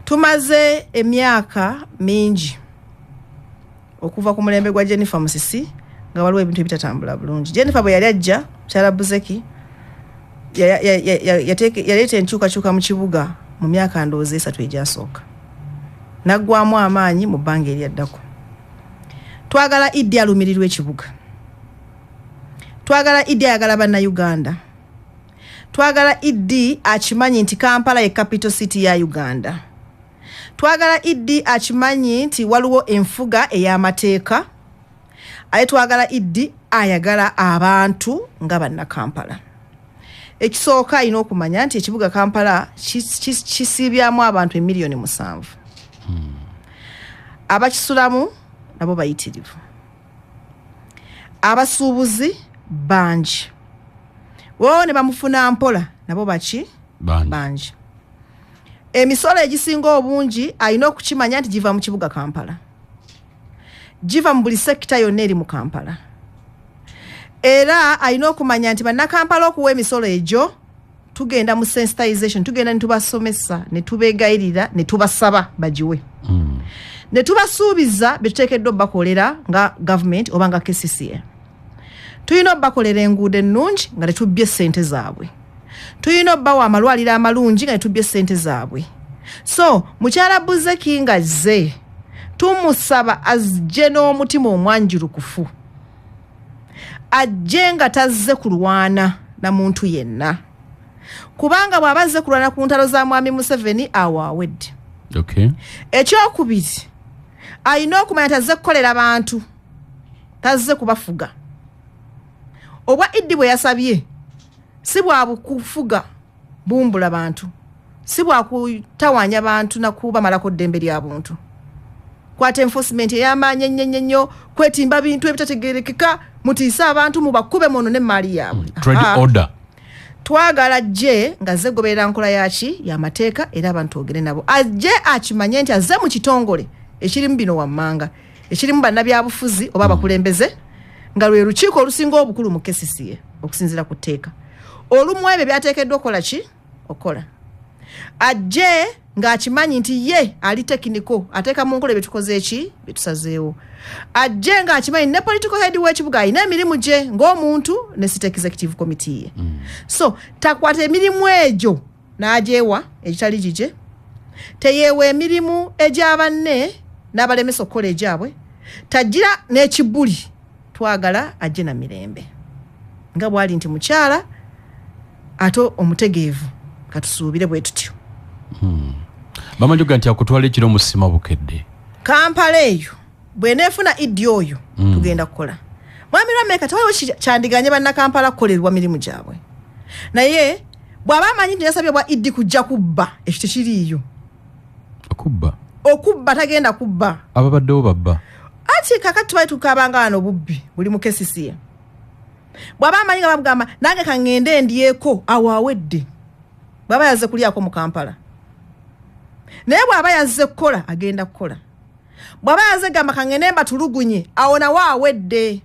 tumaze emyaka mingi okuva ku mulembe gwa Jennifer Musisi nga waliwo ebintu ebitatambula bulungi Jennifer bwe yali ajja mukyala Buzeki yaleeta enkyukakyuka mu kibuga mu myaka ndowooza 3 egyasooka naggwamu amaanyi mu bbanga eryaddako twagala Idi alumirirwa ekibuga twagala Idi ayagala bannayuganda twagala Idi akimanyi nti Kampala ye capital city ya Uganda twagala Idi akimanyi nti waliwo enfuga ey'amateeka aye twagala Idi ayagala abantu nga bannakampala ekisooka alina okumanya nti ekibuga Kampala kisiibyamu abantu 7,000,000 abakisulamu nabo bayitirivu abasuubuzi bangi wo ne bamufuna mpola nabo bachi banji emisolo egisinga obungi alina okukimanya nti giva mu kibuga Kampala, giva mu buli sekita yonna eri mu Kampala, era alina okumanya nti bannakampala okuwa emisolo egyo tugenda mu sensitization, tugenda ne tubasomesa ne tubeegayirira ne tubasaba bagiwe ne tubasuubiza betuteekeddwa bakolera nga government oba nga KCCA. Tuyina bakolera enguudo ennungi nga tetubbye ssente zaabwe, tuyina bawa amalwaliro amalungi nga tetubbye ssente zaabwe. So mukyala Buzeki nga ze tumusaba azje n'omutima omwanjirukufu, ajje nga tazze kulwana na muntu yenna, kubanga bw'abazze kulwana ku ntalo za Mwami Museveni awaawedde. Ekyokubiri ayina okumanya tazze kukolera bantu, tazze kubafuga. Obwa Idi bwe yasabye si bwa kufuga bumbula bantu, si bwa kutawanya bantu na kuba malako ddembe lya buntu. Kwata enforcement ey'amaanyi nnyo kwetimba bintu ebitategeerekeka, mutiisa abantu mubakube mono ne mali yaabwe. Trade order. Twagala ajje nga ze goberera nkola yaki y'amateeka era abantu ogere nabo. Ajje akimanye nti azze mu kitongole ekirimu bino wammanga, ekirimu bannabyabufuzi oba abakulembeze nga lwe lukiiko olusinga obukulu mu KCCA okusinzira ku tteeka. Olumu ebyo byateekeddwa okola ki? Okola. Ajje ng'akimanyi nti ye ali tekiniko ateeka mu nkola byetukoze eki byetusazeewo. Ajje ng'akimanyi ne political head w'ekibuga alina emirimu gye ng'omuntu ne state executive committee ye. So takwata emirimu egyo n'agyewa egitali gije, teyeewa emirimu egy'abanne n'abalemesa okukola egyabwe, tagira n'ekibuli. Twagala ajje na mirembe nga bwali nti mukyala ato omutegeevu katusuubire bwe tutyo. Bamanjoga nti akutwala ekiro musima bukedde Kampala eyo bweneefuna Idi oyo tugenda kukola. Mwami Rameka tewaliwo kyandiganye bannakampala kukolerwa mirimu gyabwe, naye bw'aba amanyi nti yasabye bwa Idi kujja kubba ekyo tekiriiyo. Okubba tagenda kubba, ababaddewo babba. Ati kakati twali tukabanga wano bubbi buli mu KCCA. Bw'aba amanyi nga babugamba nange kangende ndieko awaawedde, bw'aba yazze kulyako mu Kampala. Naye bw'aba yazze kukola agenda kukola. Bw'aba yazze gamba kangende mbatulugunye awona waawedde.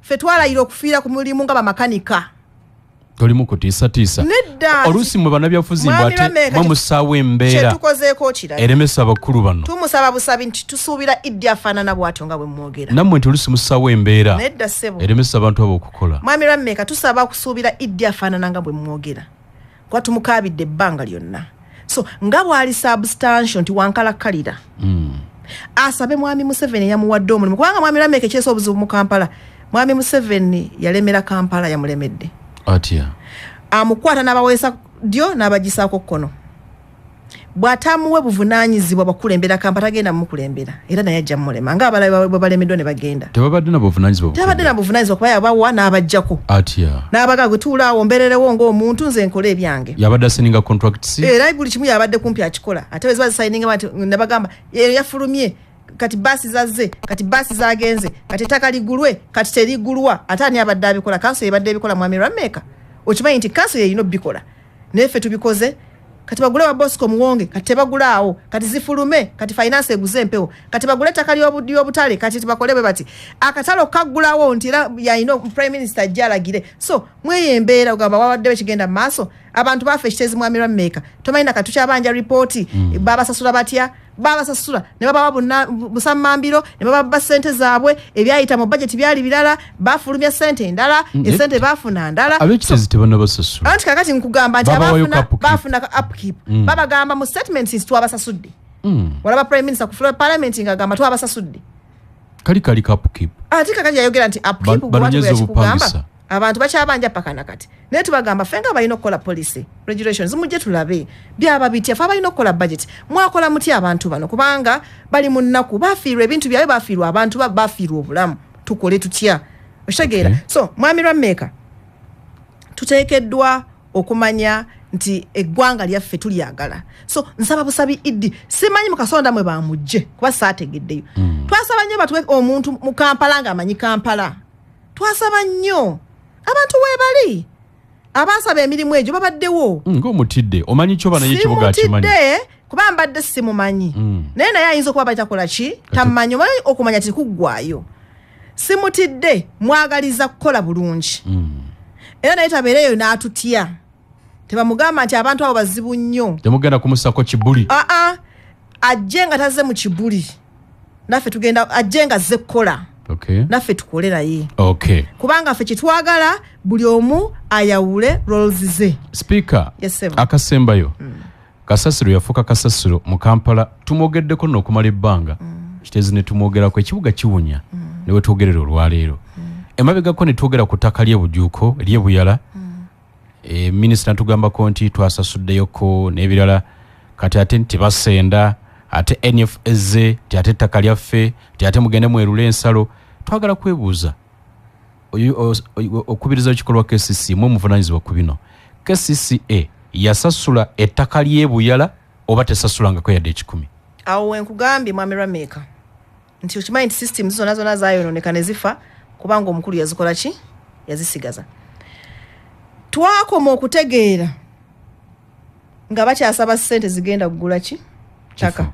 Ffe twalayira okufiira ku mulimu nga bamakanika. Tolimu kutiisatiisa. Nedda. Oluusi mwe bannabyabufuzi mbate mwamusaawo embeera. Kyetukozeeko kirala. Eremesa abakulu bano. Tumusaba busabi nti tusuubira Idi afaanana bw'atyo nga bwe mwogera. Nammwe nti oluusi musaawo embeera. Nedda ssebo. Eremesa abantu abo okukola. Mwami Rameka tusaba kusuubira Idi afaanana nga bwe mwogera. Kwa tumukaabidde ebbanga lyonna. So nga bw'ali substantial nti wankalakkalira. Asabe Mwami Museveni yamuwadde omulimu. Kubanga Mwami Rameka ekyeso obuzibu mu Kampala. Mwami Museveni yalemera Kampala yamulemedde. Atya. Amukwata n'abaweesa ddyo n'abagisaako kkono. Bw'atamuwe buvunaanyizibwa bakulembera Kampala agenda mukulembera era naye ajja mulema nga abalala bwe balemeddwa ne bagenda. Tebabadde na buvunaanyizibwa. Tebabadde na buvunaanyizibwa kuba yabawa n'abajjako. Atya. N'abaga gwe tuulaawo mbererewo ng'omuntu nze nkole ebyange. Yabadde asaninga contracts. Era buli kimu yabadde kumpi akikola. Ate bwe zisayininga ne bagamba yafulumye kati basi zazze, kati basi zagenze, kati ettaka ligulwe, kati terigulwa. Ate ani abadde abikola? Kanso yabadde ebikola Mwami Rameka. Okimanyi nti kanso yeyina obikola. Naye ffe tubikoze. Kati bagule wa Bosco Muwonge, kati tebagulaawo, kati zifulume, kati finance eguze empewo, kati bagule ettaka ly'obutale, kati tibakolebwe bati. Akatalo kaggulawo nti era yayina Prime Minister ajjalagire. So mweyembeera ogamba wawaddewo ekigenda mu maaso. Abantu baffe ekiteezi Mwami Rameka. Tomanyi na katukyabanja ripooti, babasasula batya? Babasasula ne baba busammambiro ne baba ssente zaabwe ebyayita mu budget byali birala, bafulumya ssente endala, essente bafuna ndala. Abekitezi tebannabasasula. Anti kakati nkugamba nti bafuna upkeep. Babagamba mu statements twabasasudde. Walaba Prime Minister ku Parliament ng'agamba twabasasudde. Kali upkeep. Ati kakati yayogera nti upkeep banoonyeza obupangisa. Abantu bakyabanja paka nakati. Naye tubagamba fenga balina okukola policy regulations mujje tulabe byaba bitya fa balina okukola budget. Mwakola muti abantu bano kubanga bali mu nnaku bafiirwa ebintu byabe bafiirwa abantu bafiirwa obulamu. Tukole tutya. Oshageera. Okay. So Mwami Rameka tuteekeddwa okumanya nti eggwanga lyaffe tulyagala. So nsaba busabi Idi simanyi mukasonda mwe bamujje kuba saategeddeyo. Twasaba nnyo batuwe omuntu mu Kampala ng'amanyi Kampala. Twasaba nnyo abantu weebali abasaba emirimu egyo babaddewo ng'omutidde omanyi kyo bana yekibuga akimanyi kuba mbadde simumanyi naye naye ayinza okuba batakola ki tamanyi omanyi okumanya tikuggwayo simutidde mwagaliza kukola bulungi era naye tabeereyo n'atutya tebamugamba nti abantu abo bazibu nnyo temugenda kumusako kibuli ajje nga tazze mu kibuli naffe tugenda ajje nga azze kukola naffe tukole naye kubanga ffe kitwagala buli omu ayawule roles ze Speaker akasembayo kasasiro yafuuka kasasiro mu Kampala tumwogeddeko n'okumala ebbanga kitezi ne tumwogerako ekibuga kiwunya ne we twogerera olwaleero emabegako ne twogera ku ttaka ly'ebujuuko ery'ebuyala minisita natugambako nti twasasuddeyoko n'ebirala kati ate nti basenda ate NFZ ate ettaka lyaffe ate mugende mwerule ensalo twagala kwebuuza okubiriza ekikolwa KCC mu muvunanyizibwa ku bino KCCA yasasula ettaka ly'ebuyala oba tesasulangako yadde 10 awo wenkugambye mwami Rameka nti okimanyi nti systems zonna zaayononeka ne zifa kubanga omukulu yazikola ki yazisigaza twakoma okutegeera nga bakyasaba ssente zigenda kugula ki ttaka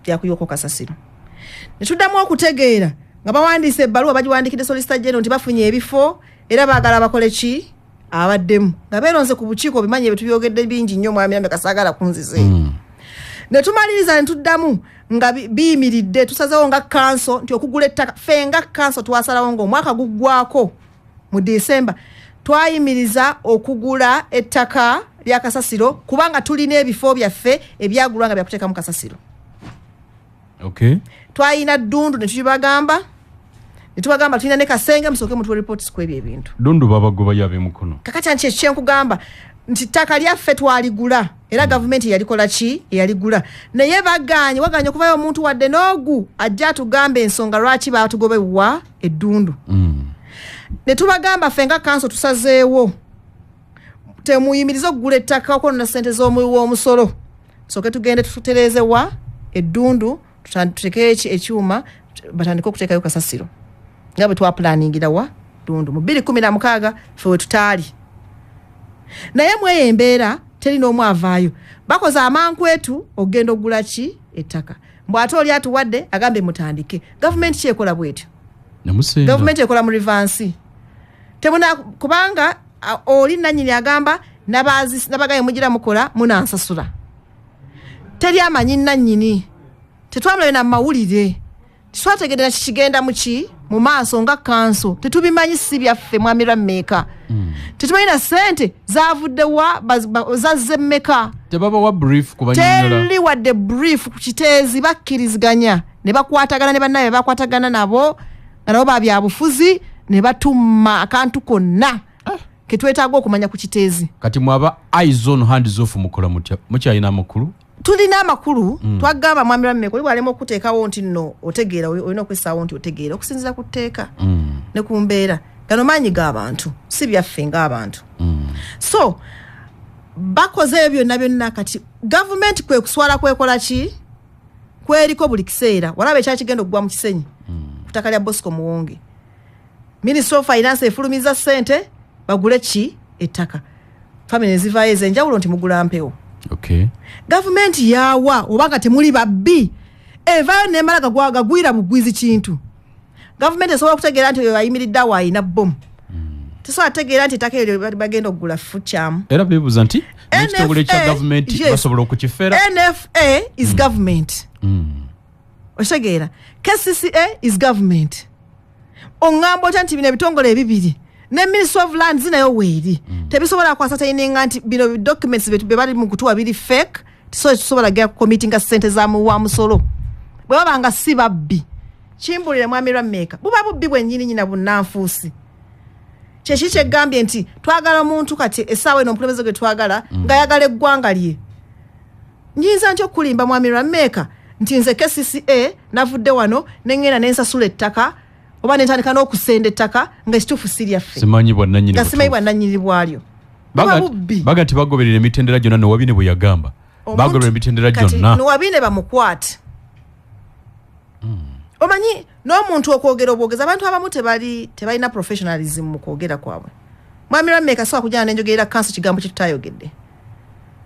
yakuyoko kasasiro ne tuddamu okutegeera nga bawandiise ebbaluwa bagiwandikidde Solicitor General nti bafunye ebifo era baagala bakole ki abaddemu nga beeronze ku bukiiko bimanye betubyogedde bingi nnyo mwami Rameka saagala kunzize ne tumaliriza ne tuddamu nga biyimiridde tusazeewo nga kanso nti okugula ettaka ffe nga kanso twasalawo ng'omwaka guggwako mu December twayimiriza okugula ettaka lya kasasiro kubanga tulina ebifo byaffe ebyagulwa nga byakuteeka mu kasasiro twayina ddundu ne tubagamba tulina ne kasenge musooke mutuwe reports ku ebyo ebintu ddundu babagoba yabe mukono kakati nti ekyenkugamba nti ttaka lyaffe twaligula era gavumenti yalikola ki eyaligula naye waganye okuvayo omuntu wadde n'ogu ajja atugamba ensonga lwaki baatugobewa eddundu ne tubagamba ffe nga kanso tusazeewo temuyimiriza okugula ettaka okwonona ssente z'omusolo soke tugende tutereezewa eddundu tuteke ekyuma batandike okuteekayo kasasiro nga bwe twapulaningira wa ddundu mu 2016 ffe we tutaali naye mweye embeera teri n'omu avaayo bakoze amankwetu okugenda okugula ki ettaka mbw'ate oli atuwadde agambe mutandike gavumenti kyekola bwetyo gavumenti ekola mu rivansi temuna kubanga oli nannyini agamba nabagaye mugira mukola munansasula teri amanyi nannyini tetwamulayo na mawulire titwategerera kikigenda muki mu maaso nga kanso tetubimanyi si byaffe mwami Rameka tetumanyi na ssente zavuddewa zazze mmeka tebabawa brief kubanyonyola teri wadde brief ku kiteezi bakkiriziganya ne bakwatagana ne bannaye bakwatagana nabo nga nabo babyabufuzi ne batuma akantu konna ketwetaaga okumanya ku kiteezi kati mwaba eyes on hands off mukola mutya mukyalina amakulu tulina amakulu twagamba mwami Rameka oli bw'alema okuteekawo nti nno otegeera olina okwessaawo nti otegeera okusinziira ku tteeka ne ku mbeera gano maanyi g'abantu si byaffe ng'abantu so bakoze ebyo byonna kati gavumenti kwe kuswala kwekola ki kweriko buli kiseera walaba ekyakigenda okugwa mu kisenyi ku ttaka lya Bosco Muwonge Ministry of Finance efulumiza ssente bagule ki ettaka family ezivaayo ez'enjawulo nti mugula mpewo gavumenti yawa obanga temuli babbi evaayo nemala gagwira bugwizi kintu gavumenti esobola okutegeera nti oyo ayimiridde awo ayina bomu tesobola kutegeera nti ettaka eryo bagenda okugula fukyam era beebuuza nti ekitongole kya gavumenti basobola okukifera NFA is government okitegeera KCCA is government oŋŋamba otya nti bino ebitongole ebibiri ne Ministry of Land zinayo weeri tebisobola kwasa tayininga nti bino documents betu bali mu kutuwa biri fake tisobola gya committee nga ssente za wa musolo bwe babanga si babbi kimbulire mwami Rameka buba bubbi bwennyini nyina bunnanfuusi kyeki kyegambye nti twagala omuntu kati essaawa eno omukulembeze gwe twagala nga yagala eggwanga lye nyinza nti okulimba mwami Rameka nti nze KCCA navudde wano nengenda nensasula ettaka oba nentandika n'okusenda ettaka nga ekituufu si lyaffe simanyi bwannannyini bwalyo baga nti bagoberera emitendera gyonna nowabine bwe yagamba bagoberera emitendera gyonna nowabine bamukwate omanyi n'omuntu okwogera obwogezi abantu abamu tebalina professionalism mu kwogera kwabwe Kwame Rameka sawa kujana nenjogerera kanso kigambo kitayogedde.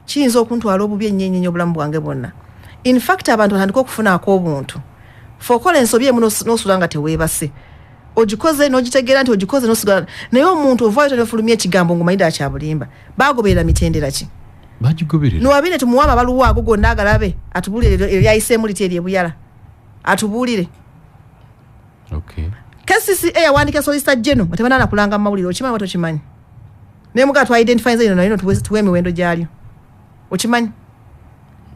Kiyinza okuntwala obubi ennyenyenye obulamu bwange bwonna. In fact abantu batandika okufuna ak'obuntu. Fokola ensobi emu n'osulanga teweebase. Ogikoze n'ogitegeera nti ogikoze n'osigala. Naye omuntu ovaayo tonefulumya ekigambo ng'omanyidde kyabulimba. Baagoberera mitendera ki? Bagigoberera. N'owabire tumuwama baluwa ago gonna agalabe atubulire eryayiseemu liti eryebuyala. Atubulire. Okay. KCCA yawandiika Solicitor General batebanana kulanga mawulire okimanyi wato kimanyi. Ne muga tu identify nze ino tuwe emiwendo gyalyo. Okimanyi?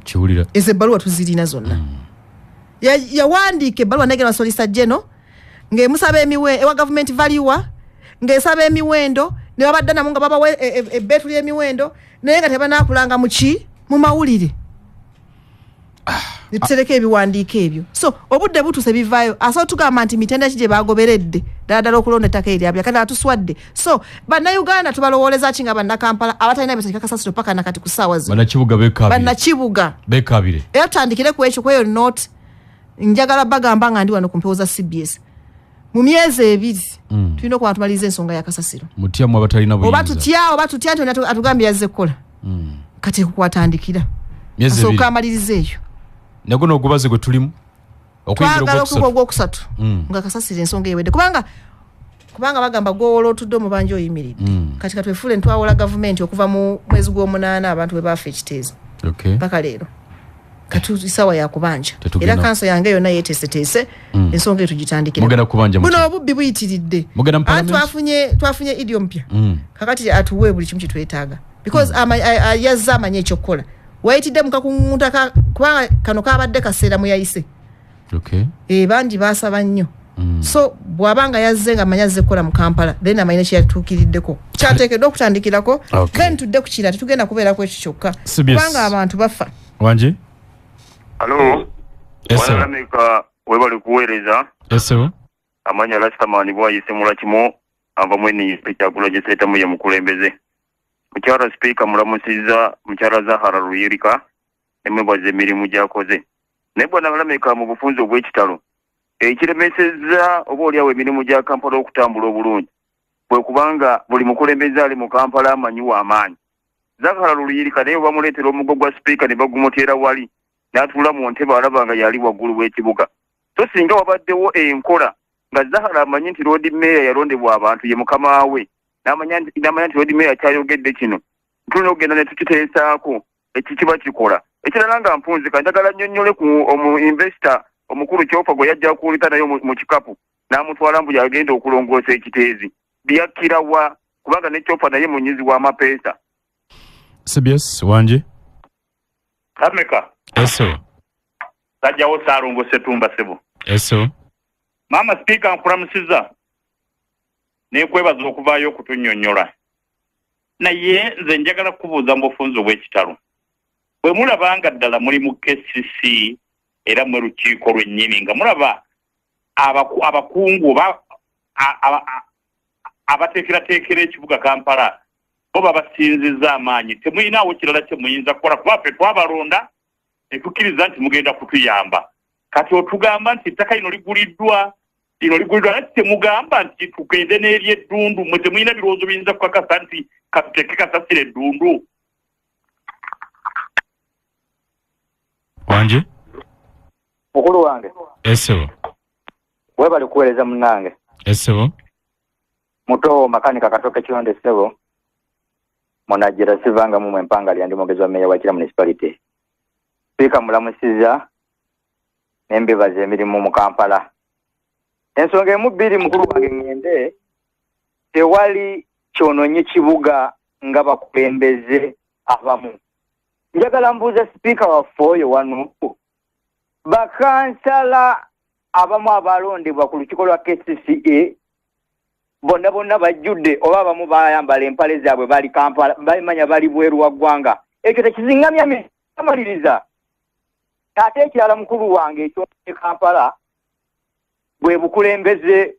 Kiwulira. Eze baluwa tuzirina zonna. Yawandiika ebbaluwa negera Solicitor General ng'emusaba ewa government value ng'esaba emiwendo ne babadde namu nga babawe ebbeetu ly'emiwendo naye nga tebanakulanga mu mawulire. Nitutereka ebiwandiiko ebyo. So obudde butuse bivaayo aso tugamba nti mitenda kije bagoberedde ddala okulonda ettaka eryabya kana atuswadde. So bannayuganda tubalowooleza ki nga bannakampala abatalina byeteka kasasiro paka nakati ku ssaawa zino. Bannakibuga beekabire. Bannakibuga beekabire. Era tutandikire ku ekyo kweyo note njagala bagamba nga ndi wano ku mpewo za CBS. Mu myezi ebiri tulina okubatumaliza ensonga ya kasasiro. Mutyamu abatalina buyinza. Oba tutya nti atugambye yazze kukola. Kati kukwatandikira. Myezi ebiri. So kamaliriza eyo. Nago n'ogubaze gwe tulimu okuyingira ogwokusatu nga kasasira ensonga ewedde kubanga bagamba gw'owola otudde mu banja oyimiridde kati katwefule ntwawola gavumenti okuva mu mwezi gw'omunaana abantu bwe baafa ekiteezi mpaka leero katusawa yakubanja era kanso yange yonna yeeteeseteese ensonga eyo tugitandikira buno obubbi buyitiridde twafunye idio mpya kakati atuwe buli kimu kitwetaaga because yazze amanye ekyokukola wayitidde mukakunguta kubanga kano kabadde kaseera mu yayise bandi baasaba nnyo so bw'abanga yazze nga amanye azze kukola mu Kampala then amanye kyeyatuukiriddeko kyateekeddwa okutandikirako then tudde ku kira tetugenda kubeerako ekyo kyokka kubanga abantu bafa Wanji? Hello. Wanameka webali kuweereza. Eso. Amanya Rastamani bwayise mulakimo ava mweni pekyagula jeseta mu mukulembeze. Mukyala speaker mulamusiza mukyala Zahara Ruyirika emwebaze emirimu gyakoze. Naye bwana Wanameka mu bufunzo obw'ekitalo. Ekiremeseza oba oliawo emirimu gya Kampala okutambula obulungi. Bwe kubanga buli mukulembeze ali mu Kampala amanyiwa amaanyi. Zahara Ruyirika naye bamuleetera omugo gwa speaker ne bagumuteera wali. N'atula mu ntebe alaba nga yali waggulu w'ekibuga. So singa wabaddewo enkola nga Zahara amanyi nti road mayor yalondebwa abantu ye mukama we n'amanya nti road mayor kyayogedde kino tulina okugenda ne tukiteesaako ekikiba kikola ekirala nga mpunzika njagala nnyonnyole ku investor omukulu Kyofa gwe yajja kuwulita naye mu kikapu n'amutwala mbu yagenda okulongoosa ekiteezi byakkirawa kubanga ne Kyofa naye munyizi w'amapeesa. CBS Wanji Kameka. Eso. Sajjawo Saalongo Setumba Sebo. Eso. Mama speaker nkulamusiza. Nekwebaza okuvaayo okutunnyonnyola. Naye nze njagala kubuuza mu bufunzo bw'ekitalo. Bwe mulabanga ddala muri mu KCC era mu lukiiko lwennyini nga mulaba abakungu abateekerateekera ekibuga Kampala oba basinziza amaanyi temuyinaawo kirala kye muyinza kukola kuba ffe twabalonda ne tukkiriza nti mugenda kutuyamba kati otugamba nti ettaka lino liguliddwa naye temugamba nti tugende n'eri eddundu mwe temuyina birowoozo biyinza kukakasa nti katuteeke kasasira eddundu. Wanji mukulu wange Eso. webali kuweereza munnange Eso. muto makanika katoke kyonde sebo Monajira sivanga mu empanga lyandi mogezi wa meya wa kila municipality. Speaker mulamusiza nembebaze emirimu mu Kampala. Ensonga emubiri mukulu wange ngende tewali kyononye kibuga nga bakulembeze abamu. Njagala mbuuza speaker wa foyo wanu bakansala abamu abalondebwa ku lukiiko lwa KCCA bonna bajjudde oba abamu bayambala empale zaabwe bali Kampala bamanya bali bweru wa ggwanga ekyo tekizingamya amaliriza ate ekirala mukulu wange ekyo Kampala bwe bukulembeze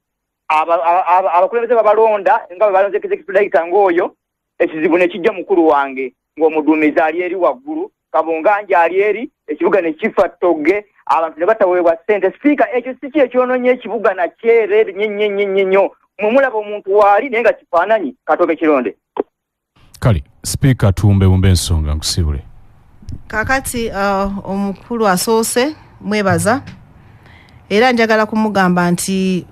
abakulembeze babalonda nga balonze executive ng'oyo ekizibu ne kijja mukulu wange ng'omuduumizi ali eri waggulu kabonganja ali eri ekibuga ne kifa togge abantu ne bataweebwa ssente. Speaker ekyo si kye kyononye ekibuga nakyere nnyo mumulaba omuntu waali naye nga kifaananyi Katome Kironde. Kale speaker tumbe bumbe ensonga nkusibule. Kakati omukulu asoose mwebaza era njagala kumugamba nti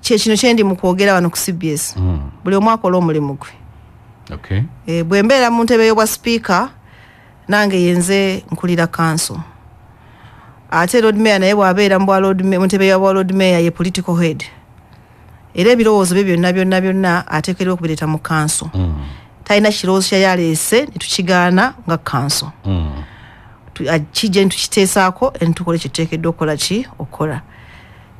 kino kyendi mu kwogera wano ku CBS. Buli omu akola omulimu gwe. Okay. Bwe mbeera mu ntebe y'obwa speaker nange yenze nkulira council. Ate Lord Mayor naye bw'abeera mu ntebe y'obwa Lord Mayor ye political head. Era ebirowoozo bye byonna ateekeddwa okubireeta mu council. Talina kirowoozo kye yaleese ne tukigaana nga council. Kijje tukiteesaako ne tukole kye tuteekeddwa okukola ki okola.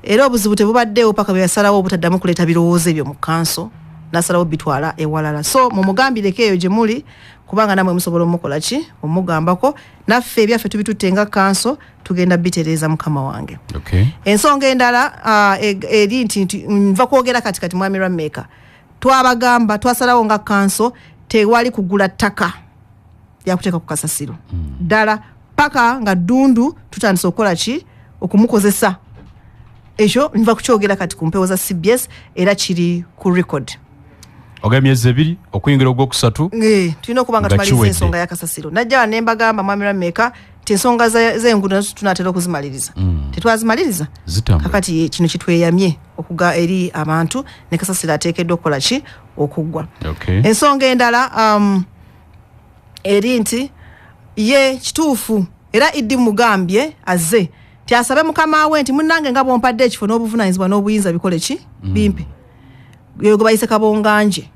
Era obuzibu tebubaddeewo paka bwe yasalawo obutaddamu kuleeta birowoozo ebyo mu council n'asalawo bitwala ewalala. So mumugambireko eyo gye muli kubanga namwe musobola omukola ki omugambako naffe ebyaffe tubitutte nga council tugenda bitereeza mukama wange. Okay. Ensonga endala eri nti nva kwogera kati mwami Rameka twabagamba twasalawo nga council tewali kugula ttaka yakuteeka ku kasasiro ddala paka nga Ddundu tutandise okukola ki okumukozesa. Ekyo nva kukyogera kati ku mpewo za CBS era kiri ku record. Ogamyezi ebiri okuyingira ogwokusatu. Tulina okuba nga tumaliriza ensonga ya kasasiro. Najja ne mbagamba mwami Rameka ensonga z'enguudo nazo tunatera okuzimaliriza. Tetwazimaliriza. Kakati kino kitweyamye okuga eri abantu ne kasasiro ateekeddwa okukola ki okuggwa. Ensonga endala eri nti ye kituufu era Idi Mugambye azze tiasabe mukama we nti munnange nga bompadde ekifo n'obuvunaanyizibwa n'obuyinza bikole ki bimpe yego bayise kabonganje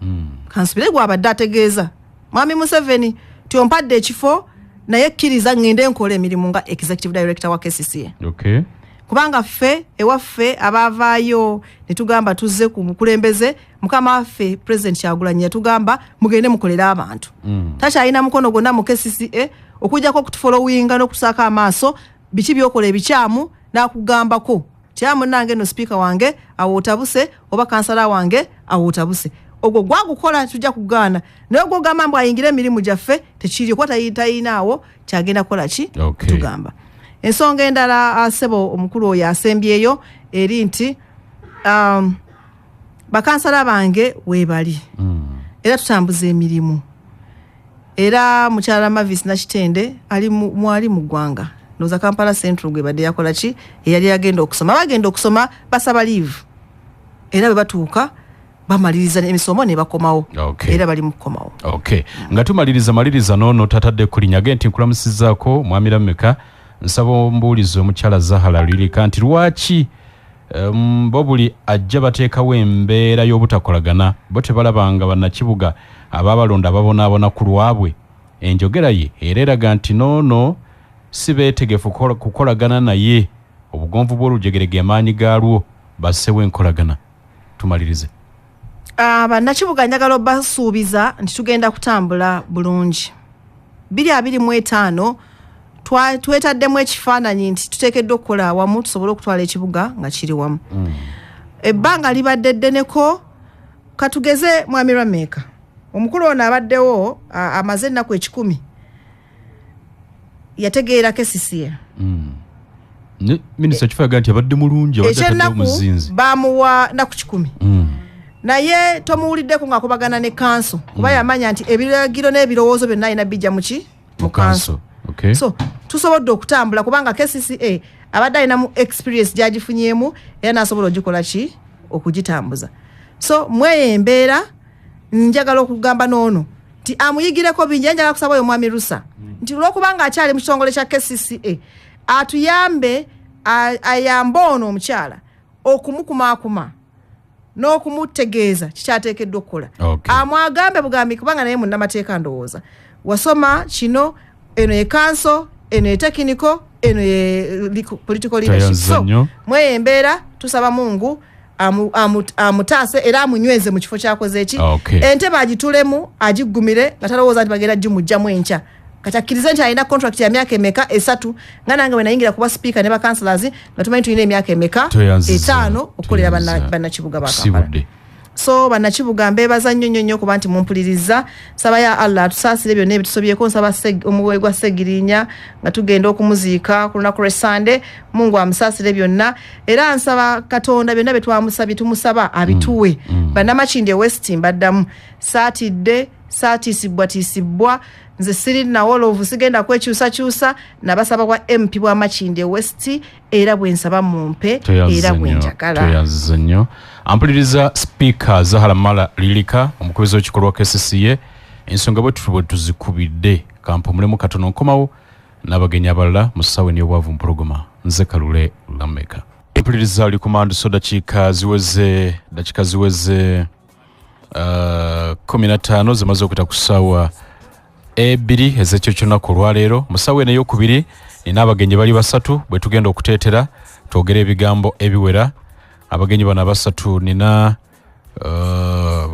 kansibire gwabadde ategeeza mwami Museveni tiompadde ekifo naye kkiriza ngende enkola emirimu nga executive director wa KCCA. Kubanga ffe ewaffe abaavaayo ne tugamba tuzze ku bukulembeze mukama waffe President Kyagulanyi yatugamba mugende mukolera abantu. Takyalina mukono gwonna mu KCCA okujjako okutufollowinga n'okusaaka amaaso biki byokola ebikyamu n'akugambako kyamu nange no speaker wange awootabuse oba kansala wange awootabuse. Ogwo gwagukola tujja kugaana naye ogwo gamba mbu ayingire emirimu gyaffe tekiri kuba tayinaawo kyagenda kukola ki tugamba. Ensonga endala asebo omukulu oyo asembyeyo eri nti bakansala bange weebali era tutambuza emirimu era mukyala Mavis Nakitende ali mwali mu ggwanga noza Kampala Central gwe badde yakola ki eyali agenda okusoma bagenda okusoma basaba leave era bwe batuuka bamaliriza emisomo ne bakomawo era bali mu kukomawo. Nga tumaliriza nono tatadde kulinyaga nti nkulamusizaako mwami Rameka nsaba ombuulizo omukyala Zahara Lirika nti lwaki bobuli ajja bateekawo embeera y'obutakolagana bo tebalabanga bannakibuga ababalonda babonaabona ku lwabwe. Enjogera ye era eraga nti noono si beetegefu kukolagana naye obugonvu bw'olujegerege amaanyi gaalwo bassewo enkolagana. Tumalirize. Bannakibuga njagala basuubiza nti tugenda kutambula bulungi. 2025 twetaddemu ekifaananyi nti tuteekeddwa okukola awamu tusobole okutwala ekibuga nga kiri wamu. Ebbanga libadde ddeneko katugeze mwami Rameka omukulu ono abaddewo amaze ennaku 10 yategeera KCCA. Minisita Kifaga nti abadde mulungi abadde omuzinzi bamuwa nnaku 10 naye tomuwuliddeko ng'akubagana ne kanso kuba yamanya nti ebiragiro n'ebirowoozo byonna alina bijja mu kanso. So tusobodde okutambula kubanga KCCA abadde alinamu experience gyagifunyeemu era n'asobola ogikola ki okugitambuza. So mweyo embeera njagala okugamba noono nti amuyigireko bingi njagala kusaba oyo mwami Rusa nti olwokubanga akyali mu kitongole kya KCCA atuyambe ayambe ono omukyala okumukumaakuma n'okumutegeeza kikyateekeddwa okukola. Amwagambe bugambi kubanga naye munnamateeka ndowooza wasoma kino eno ye kanso eno ye technical eno ye political leadership. So mweyo embeera tusaba Mungu amutaase era amunyweze mu kifo kyakoze eki entebe agitulemu agiggumire nga talowooza nti bagenda gimugjamu enkya katakkirize nti alina contract ya myaka emeka 3 nga nange wenayingira kuba speaker ne bakansalers nga tumanyi tulina emyaka emeka 5 okukolera bannakibuga ba Kampala. so bannakibuga mbeebaza nnyo kuba nti mumpuliriza saba ya Allah atusaasire byonna ebitusobyeko nsaba omuwe gwa Segirinya nga tugenda okumuziika ku lunaku lw'Essande Mungu amusaasire byonna era nsaba Katonda byonna betwamusabye tumusaba abituwe bannamakindi West mbaddamu saatiisibwa nze siri nawolovu sigenda kwekyusa nabasaba kwa MP bwa Makindi West era bwensaba mumpe era bwenjagala tuyazize nnyo ampuliriza Speaker Zahara Mala Lilika omukubiza w'ekikolwa KCCA ensonga bwe tuzikubidde kampumulemu katono nkomawo n'abagenyi abalala mu ssaawa n'obwavu mpologoma nze Kalule Lameka ampuliriza oli kumanda so dakika ziweze 15 zimaze okuyita ku ssaawa ebiri ezekyo kyonnaku olwaleero mu ssaawa eno ey'okubiri nina abagenyi bali basatu bwe tugenda okuteetera twogera ebigambo ebiwera abagenyi bano abasatu nina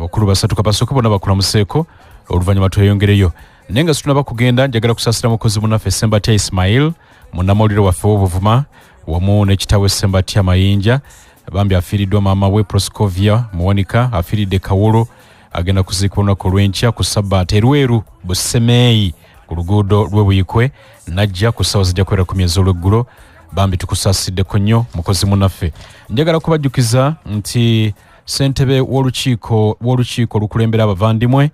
bakulu basatu kabasooka bonna bakulamuseeko oluvannyuma tweyongereyo naye nga situnaba kugenda njagala kusaasira mukozi munaffe Sembatya Ismail munnamawulire waffe w'Obuvuma wamu n'ekitaawe Sembatya Mayinja bambi afiiriddwa maama we Proscovia Muwanika afiiridde Kawolo agenda kuziika olunaku olw'enkya ku Ssabbaata Erweru Busemeeyi ku luguudo lw'Ebuyikwe najja ku ssaawa zijja kwera 10 ez'olweggulo bambi tukusaasiddeko nnyo mukozi munaffe njagala kubajjukiza nti ssentebe w'olukiiko olukulembera abavandimwe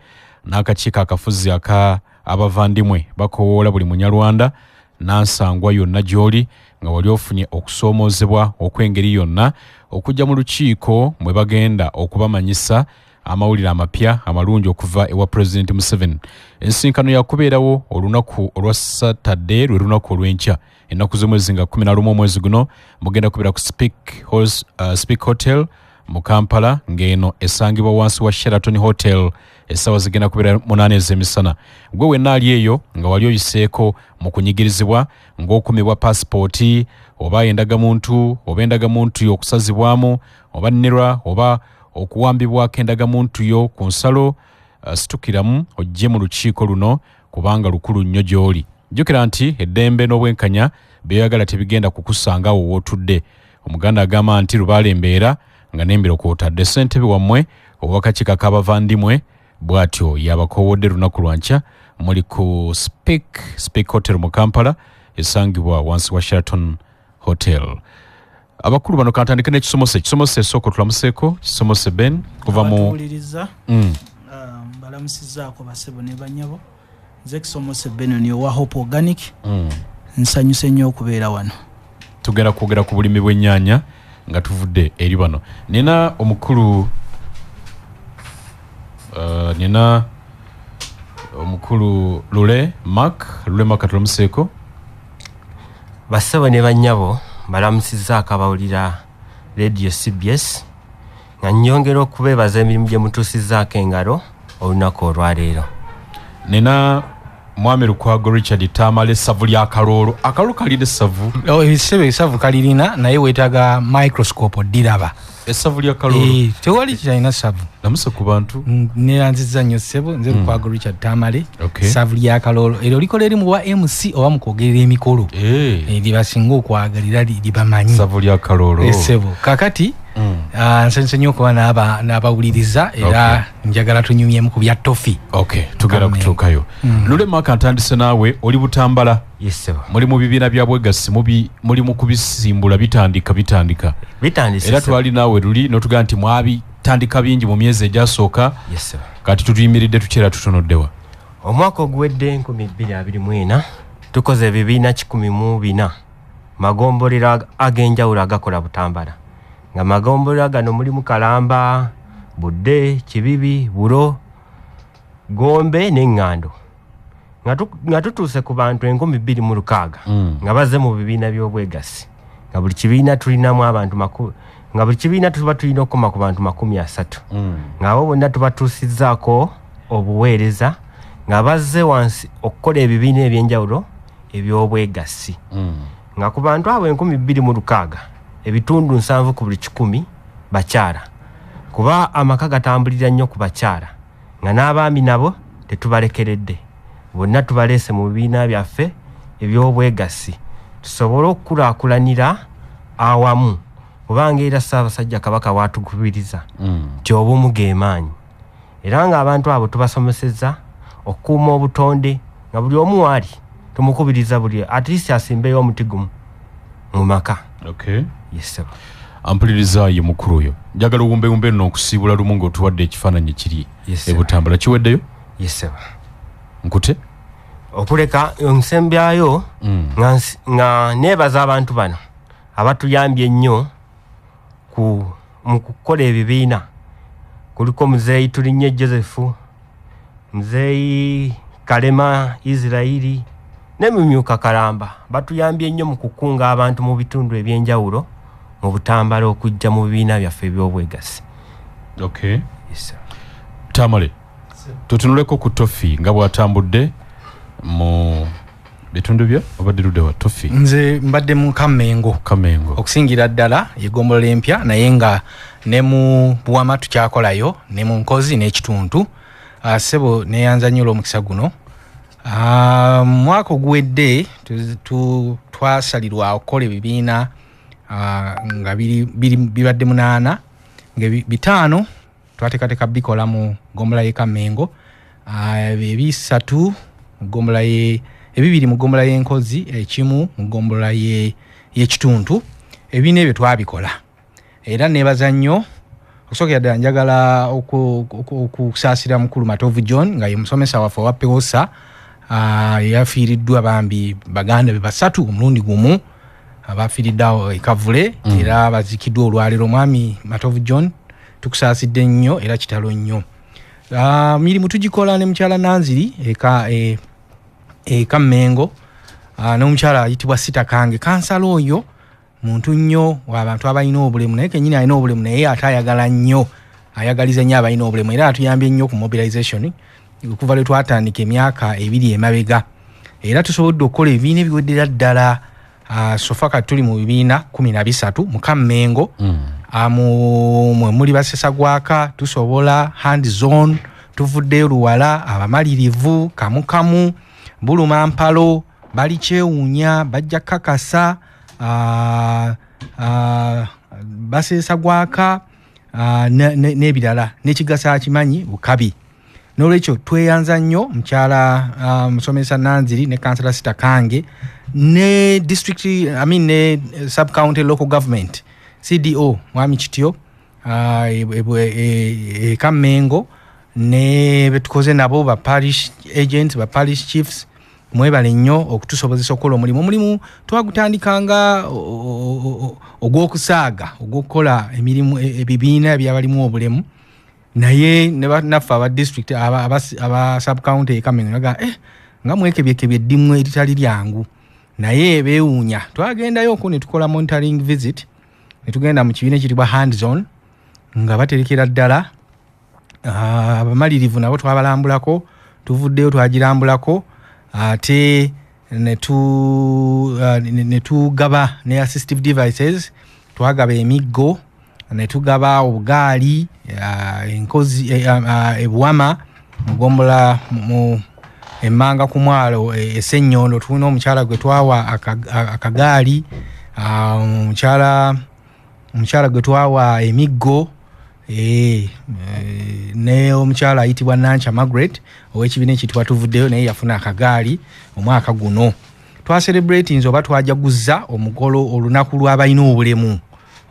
n'akakiiko akafuzi aka abavandimwe bakoowoola buli munyalwanda nansangwa yonna gy'oli nga wali ofunye okusoomoozebwa okw'engeri yonna okujja mu lukiiko mwe bagenda okubamanyisa amawulire amapya amalungi okuva ewa President Museveni. Ensinkano yakubeerawo olunaku olwa Saturday lwe lunaku olw'enkya ennaku z'omwezi nga 11 omwezi guno mugenda kubeera ku Speak Hotel mu Kampala ng'eno esangibwa wansi wa Sheraton Hotel essaawa zigenda kubeera 8 ez'emisana. Gwe wenna ali eyo nga wali oyiseeko mu kunyigirizibwa ng'okumibwa paasipooti oba endagamuntu oba endagamuntu y'okusazibwamu oba nnerwa oba okuwambibwako endagamuntu yo ku nsalo situkiramu ojje mu lukiiko luno kubanga lukulu nnyo gy'oli. Jjukira nti eddembe n'obwenkanya byeyagala tebigenda kukusangaawo w'otudde. Omuganda agamba nti lubaala embeera nga n'embiro kw'otadde. Ssentebe wammwe obwakakiiko k'abavandimwe bw'atyo yabakoowodde lunaku lwankya muli ku Speak Hotel mu Kampala esangibwa wansi wa Sheraton Hotel. Abakulu bano kantandike n'ekisomose esooka tulamuseeko kisomose Ben kuva mu tuwuliriza balamusizaako basebo ne banyabo nze kisomose Ben ni owa Hope Organic nsanyuse nnyo okubeera wano tugenda kwogera ku bulimi bw'ennyaanya nga tuvudde eri bano nina omukulu Lule Mark tulamuseeko basebo ne banyabo balamusizaako abawulira Radio CBS nga nnyongera okubeebaza emirimu gye mutuusizaako engalo olunaku olwaleero. Nina mwami Lukwago Richard Tamale essavu lya Kaloolo. Akalulu kalina essavu? Essavu kalirina naye weetaaga microscope oddiraba. Essavu lya Kaloolo? Tewali kiralina ssavu. Namuse ku bantu? Neeranzizza nnyo ssebo nze Lukwago Richard Tamale essavu lya Kaloolo. Eryo likola eri mu bwa MC oba mu kwogerera emikolo. Lye basinga okwagalira libamanyi. Essavu lya Kaloolo. Essebo. Kakati nsanyuse nnyo okuba n'abawuliriza era njagala tunyumyemu ku bya tofi. Tugera kutuukayo. Lule Mark ntandise naawe oli Butambala. Yes sebo. Muli mu bibiina bya bwegassi muli mu kubisimbula bitandika. Era twali naawe luli n'otugamba nti mwabitandika bingi mu myezi egyasooka. Yes sebo. Kati tutuyimiridde tukyera tutonoddewa. Omwaka oguwedde 2024 tukoze ebibiina 14 magombolero ag'enjawulo agakola Butambala. Nga magombolero gano mulimu Kalamba, Budde, Kibibi, Bulo, Gombe n'Engando. Nga tutuuse ku bantu 2,600 nga bazze mu bibiina by'obwegassi. Nga buli kibiina tulinamu abantu nga buli kibiina tuba tulina okukoma ku bantu 30. Nga abo bonna tubatuusizzaako obuweereza nga bazze wansi okukola ebibiina eby'enjawulo eby'obwegassi. Nga ku bantu abo 2,600 ebitundu 7 ku buli 100 bakyala. Kuba amaka gatambulira nnyo ku bakyala. Nga n'abaami nabo tetubalekeredde. Bonna tubaleese mu bibiina byaffe eby'obwegassi. Tusobole okukulaakulanira awamu kubanga era Ssaabasajja Kabaka watugubiriza gy'obumu geemaanyi era ng'abantu abo tubasomesezza okukuuma obutonde nga buli omu waali tumukubiriza buli at least asimbeyo omuti gumu mu maka. Okay. Yes sir. Ampuliriza ye mukuru oyo njagala owumbe n'okusiibula lumu ng'otuwadde ekifaananyi kiri ebutambula kiweddeyo. Yes sir. Nkute okuleka nsembyayo nga neebaza abantu bano abatuyambye ennyo mu kukola ebibiina. Kuliko muzeeyi Tulinnye Joseph, muzeeyi Kalema Israeli ne Mumyuka Kalamba batuyambye nnyo mu kukunga abantu mu bitundu ebyenjawulo mu butambala okujja mu bibiina byaffe eby'obwegassi. Okay. Yes sir. Tamale tutunuleko ku Tofi nga bw'atambudde mu bitundu byo obadde wa Tofi. Nze mbadde mu Kamengo okusingira ddala eggombolola empya naye nga ne mu Buwama tukyakolayo ne mu Nkozi n'ekituntu. Sebo neyanza nnyo olw'omukisa guno. Mwaka oguwedde twasalirwa okukola ebibiina nga bibadde 8 nga 5 twateekateeka bikola mu ggombolola y'e Kamengo, 3 ggombolola ebibiri mu ggombolola y'Enkozi, ekimu mu ggombolola y'ekituntu. Ebibiina ebyo twabikola era neebaza nnyo okusookera ddala njagala okusaasira mukulu Matovu John nga ye musomesa waffe owa Peosa yafiiriddwa bambi baganda be 3 omulundi gumu abafiiridde e Kavule era bazikiddwa olwaleero. Omwami Matovu John tukusaasidde nnyo era kitalo nnyo. Mirimu tugikola ne mukyala Nanziri e Kamengo n'omukyala ayitibwa Sita Kange. Kansala oyo muntu nnyo w'abantu abalina obulemu naye kennyini alina obulemu naye ate ayagala nnyo, ayagaliza nnyo abalina obulemu era atuyambye nnyo ku mobilization okuva lwe twatandika emyaka 2 emabega. Era tusobodde okukola ebibiina ebiweddera ddala. Sofa kati tuli mu bibiina 13 mu Kamengo. Muli Basesagwaka, tusobola Hand Zone, tuvuddeyo Luwala, Abamalirivu, Kamukamu, Bulumampalo, bali Kyewuunya, bajja Kakasa, Basesagwaka n'ebirala n'ekigasa kimanyi Bukabi. N'olwekyo tweyanza nnyo mukyala musomesa Nanziri ne kansala Sita Kange ne district ne sub county local government CDO mwami Kityo e Kamengo ne betukoze nabo ba parish agents ba parish chiefs mwebale nnyo okutusobozesa okukola omulimu twagutandikanga ogw'okusaaga ogw'okukola emirimu ebibiina by'abalimu obulemu naye naffe aba district aba sub county e Kamengo nga mwekebyekyebye eddimu eritali lyangu naye beewuunya twagendayo okwo ne tukola monitoring visit ne tugenda mu kibiina ekitibwa Hand Zone nga baterekera ddala abamalirivu nabo twabalambulako, tuvuddeyo twagirambulako ate ne tugaba ne assistive devices, twagaba emiggo ne tugaba obugaali Enkozi ebuwama mugombola mu Emmanga ku mwalo Essenyondo tulina omukyala gwe twawa akagaali, omukyala gwe twawa emiggo ne omukyala ayitibwa Nancha Margaret ow'ekibiina ekitibwa tuvuddeyo naye yafuna akagaali omwaka guno. Twacelebrating oba twajaguza omukolo olunaku lw'abalina obulemu